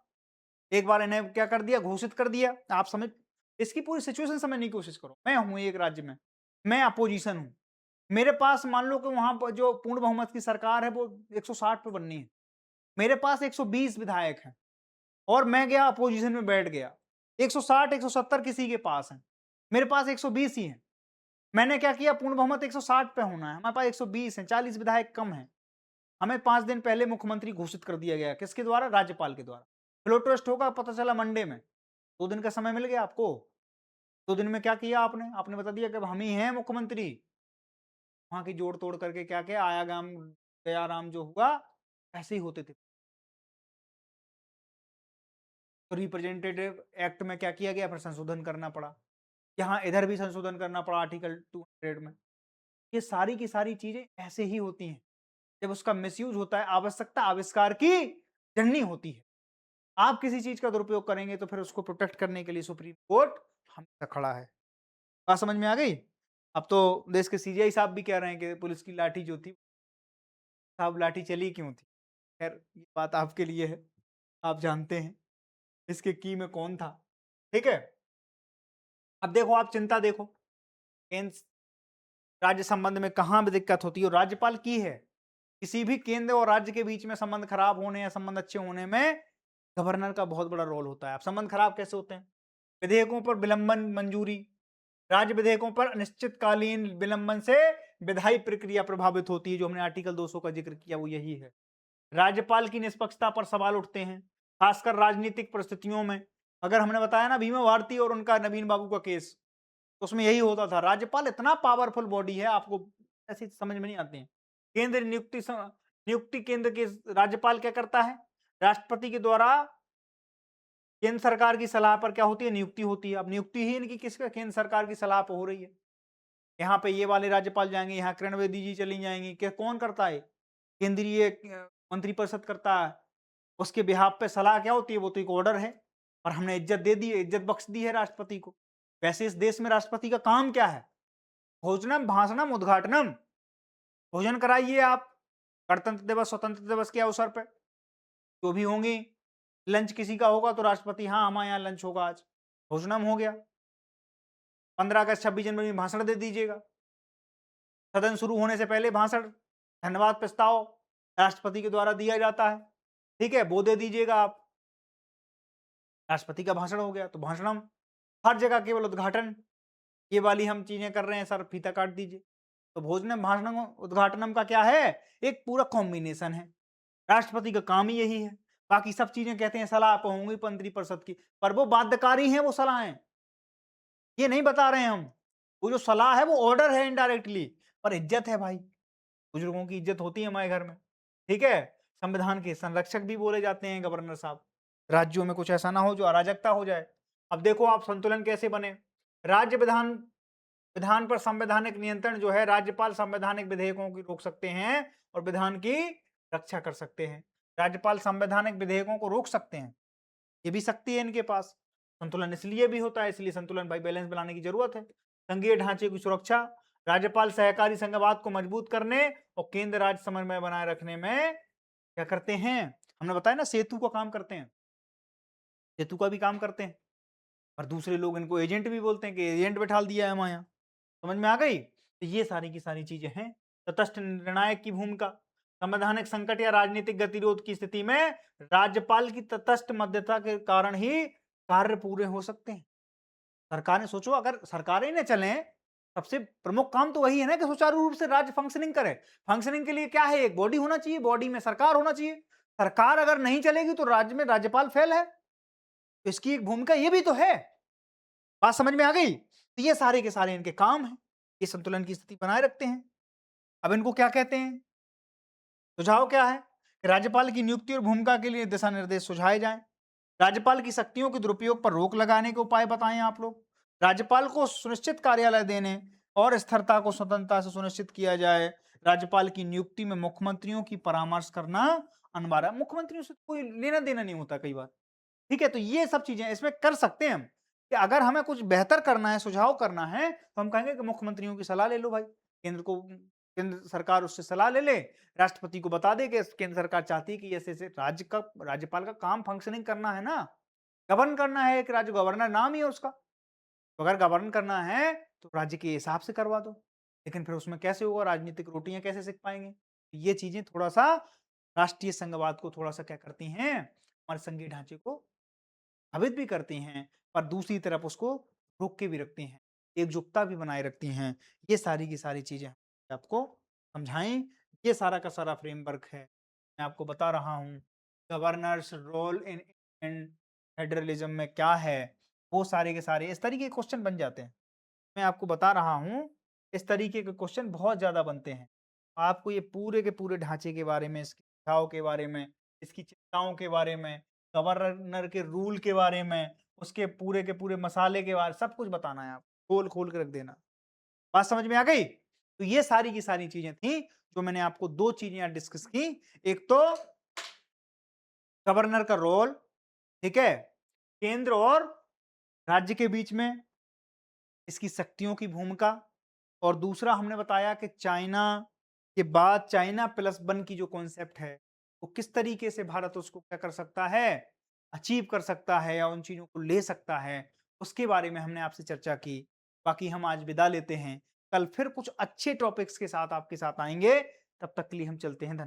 एक बार इन्हें क्या कर दिया, घोषित कर दिया। आप समझ, इसकी पूरी सिचुएशन समझने की कोशिश करो। मैं हूं एक राज्य में, मैं अपोजिशन हूं, मेरे पास मान लो कि वहां पर जो पूर्ण बहुमत की सरकार है वो 160 पे बननी है, मेरे पास 120 विधायक हैं, और मैं गया अपोजिशन में बैठ गया, 160 170 किसी के पास है, मेरे पास 120 ही है। मैंने क्या किया, पूर्ण बहुमत 160 पे होना है, हमारे पास 120 है, 40 विधायक कम है, हमें 5 दिन पहले मुख्यमंत्री घोषित कर दिया गया, किसके द्वारा, राज्यपाल के द्वारा। फ्लोर टेस्ट होगा, पता चला मंडे में, 2 दिन का समय मिल गया आपको। 2 दिन में क्या किया आपने, आपने बता दिया कि अब हम ही हैं मुख्यमंत्री। वहां की जोड़ तोड़ करके क्या किया, आया गाम गया राम जो हुआ, ऐसे ही होते थे। तो रिप्रेजेंटेटिव एक्ट में क्या किया गया, फिर संशोधन करना पड़ा, यहाँ इधर भी संशोधन करना पड़ा आर्टिकल 200 में। ये सारी की सारी चीजें ऐसे ही होती हैं, जब उसका मिसयूज होता है, आवश्यकता आविष्कार की जननी होती है। आप किसी चीज का दुरुपयोग करेंगे तो फिर उसको प्रोटेक्ट करने के लिए सुप्रीम कोर्ट हमेशा खड़ा है। बात समझ में आ गई? अब तो देश के सीजीआई साहब भी कह रहे हैं कि पुलिस की लाठी जो थी, साहब लाठी चली क्यों थी। खैर ये बात आपके लिए है, आप जानते हैं इसके की में कौन था। ठीक है, अब देखो, आप चिंता देखो, केंद्र राज्य संबंध में कहां भी दिक्कत होती है, और राज्यपाल की है। किसी भी केंद्र और राज्य के बीच में संबंध खराब होने या संबंध अच्छे होने में गवर्नर का बहुत बड़ा रोल होता है। अब संबंध खराब कैसे होते हैं, विधेयकों पर विलंबन मंजूरी, राज्य विधेयकों पर अनिश्चितकालीन विलंबन से विधायी प्रक्रिया प्रभावित होती है, जो हमने आर्टिकल 200 का जिक्र किया वो यही है। राज्यपाल की निष्पक्षता पर सवाल उठते हैं, खासकर राजनीतिक परिस्थितियों में। अगर हमने बताया ना भीमा भारती और उनका नवीन बाबू का केस, तो उसमें यही होता था। राज्यपाल इतना पावरफुल बॉडी है, आपको ऐसी समझ में नहीं आती है। केंद्र नियुक्ति केंद्र के राज्यपाल क्या करता है, राष्ट्रपति के द्वारा केंद्र सरकार की सलाह पर क्या होती है, नियुक्ति होती है। अब नियुक्ति ही इनकी किसका, केंद्र सरकार की सलाह पर हो रही है। यहाँ पे ये वाले राज्यपाल जाएंगे, यहाँ किरण बेदी जी चली जाएंगी, क्या कौन करता है, केंद्रीय मंत्रिपरिषद करता है। उसके बिहाफ पे सलाह क्या होती है, वो तो एक ऑर्डर है, और हमने इज्जत दे दी है, इज्जत बख्श दी है राष्ट्रपति को। वैसे इस देश में राष्ट्रपति का काम क्या है, भोजनम भाषणम उद्घाटनम, भोजन कराइए आप गणतंत्र दिवस स्वतंत्र दिवस के अवसर पर, जो भी होंगी, लंच किसी का होगा तो राष्ट्रपति, हाँ हमारे यहाँ लंच होगा आज, भोजनम हो गया। 15 अगस्त 26 जनवरी में भाषण दे दीजिएगा, सदन शुरू होने से पहले भाषण, धन्यवाद प्रस्ताव राष्ट्रपति के द्वारा दिया जाता है, ठीक है, वो दे दीजिएगा आप, राष्ट्रपति का भाषण हो गया। तो भाषणम, हर जगह केवल उद्घाटन, ये वाली हम चीजें कर रहे हैं सर, फीता काट दीजिए। तो भोजनम भाषणम उद्घाटनम का क्या है, एक पूरा कॉम्बिनेशन है, राष्ट्रपति का काम ही यही है। बाकी सब चीजें कहते हैं सलाह पर होंगी मंत्रिपरिषद की, पर वो बाध्यकारी हैं, वो सलाहें, ये नहीं बता रहे हैं हम। वो जो सलाह है वो ऑर्डर है इनडायरेक्टली, पर इज्जत है भाई, बुजुर्गों की इज्जत होती है हमारे घर में, ठीक है। संविधान के संरक्षक भी बोले जाते हैं गवर्नर साहब। राज्यों में कुछ ऐसा ना हो जो अराजकता हो जाए। अब देखो आप संतुलन कैसे बने, राज्य विधान विधान पर संवैधानिक नियंत्रण जो है, राज्यपाल संवैधानिक विधेयकों की रोक सकते हैं और विधान की रक्षा कर सकते हैं। राज्यपाल संवैधानिक विधेयकों को रोक सकते हैं, ये भी शक्ति है इनके पास। संतुलन इसलिए भी होता है, इसलिए संतुलन भाई बैलेंस बनाने की जरूरत है। संघीय ढांचे की सुरक्षा, राज्यपाल सहकारी संघवाद को मजबूत करने और केंद्र राज्य समन्वय बनाए रखने में क्या करते हैं? हमने बताया ना, सेतु का काम करते हैं, सेतु का भी काम करते हैं। और दूसरे लोग इनको एजेंट भी बोलते हैं कि एजेंट बैठा दिया है हमारे यहाँ। समझ में आ गई? तो ये सारी की सारी चीजें हैं। तटस्थ निर्णायक की भूमिका, संवैधानिक संकट या राजनीतिक गतिरोध की स्थिति में राज्यपाल की तटस्थ मध्यता के कारण ही कार्य पूरे हो सकते हैं। सरकारें, सोचो अगर सरकारें न चले, सबसे प्रमुख काम तो वही है ना कि सुचारू रूप से राज्य फंक्शनिंग करे। फंक्शनिंग के लिए क्या है? एक बॉडी होना चाहिए, बॉडी में सरकार होना चाहिए। सरकार अगर नहीं चलेगी तो राज्य में राज्यपाल फेल है। तो इसकी एक भूमिका ये भी तो है। बात समझ में आ गई? तो ये सारे के सारे इनके काम हैं, ये संतुलन की स्थिति बनाए रखते हैं। अब इनको क्या कहते हैं? सुझाव क्या है कि राज्यपाल की नियुक्ति और भूमिका के लिए दिशा निर्देश सुझाए जाएं। राज्यपाल की शक्तियों के दुरुपयोग पर रोक लगाने के उपाय बताएं आप लोग। राज्यपाल को सुनिश्चित कार्यालय देने और स्थिरता को स्वतंत्रता से सुनिश्चित किया जाए। राज्यपाल की नियुक्ति में मुख्यमंत्रियों की परामर्श करना अनिवार्य है। मुख्यमंत्रियों से कोई लेना देना नहीं होता कई बार, ठीक है? तो ये सब चीजें इसमें कर सकते हैं हम, कि अगर हमें कुछ बेहतर करना है, सुझाव करना है, तो हम कहेंगे कि मुख्यमंत्रियों की सलाह ले लो भाई। केंद्र सरकार उससे सलाह ले ले, राष्ट्रपति को बता दे कि केंद्र सरकार चाहती है कि ऐसे-ऐसे राज्यपाल का काम फंक्शनिंग करना है ना, गवर्न करना है, एक राज्य गवर्नर नाम ही है उसका। तो अगर गवर्न करना है तो राज्य के हिसाब से करवा दो। लेकिन फिर उसमें कैसे होगा? राजनीतिक रोटियां कैसे सेक पाएंगे? ये चीजें थोड़ा-सा राष्ट्रीय संघवाद को थोड़ा-सा क्या करती हैं? हमारे संघीय ढांचे को प्रभावित भी करती हैं, पर दूसरी तरफ उसको रोक के भी रखती हैं, एकजुटता भी बनाए रखती हैं। ये सारी की सारी चीजें आपको समझाएं। ये सारा का सारा फ्रेमवर्क है, मैं आपको बता रहा हूँ। गवर्नर्स रोल इन फेडरलिज्म में क्या है, वो सारे के सारे इस तरीके के क्वेश्चन बन जाते हैं। मैं आपको बता रहा हूँ, इस तरीके के क्वेश्चन बहुत ज्यादा बनते हैं। आपको ये पूरे के पूरे ढांचे के बारे में, इसके सुझाव के बारे में, इसकी चिंताओं के बारे में, गवर्नर के रूल के बारे में, उसके पूरे के पूरे मसाले के बारे, सब कुछ बताना है। आप खोल खोल के रख देना। बात समझ में आ गई? तो ये सारी की सारी चीजें थी जो मैंने आपको दो चीजें यहाँ डिस्कस की। एक तो गवर्नर का रोल, ठीक है, केंद्र और राज्य के बीच में इसकी शक्तियों की भूमिका, और दूसरा हमने बताया कि चाइना के बाद चाइना प्लस वन की जो कॉन्सेप्ट है, वो किस तरीके से भारत उसको क्या कर सकता है, अचीव कर सकता है या उन चीजों को ले सकता है, उसके बारे में हमने आपसे चर्चा की। बाकी हम आज विदा लेते हैं, कल फिर कुछ अच्छे टॉपिक्स के साथ आपके साथ आएंगे। तब तक के लिए हम चलते हैं। धन्यवाद।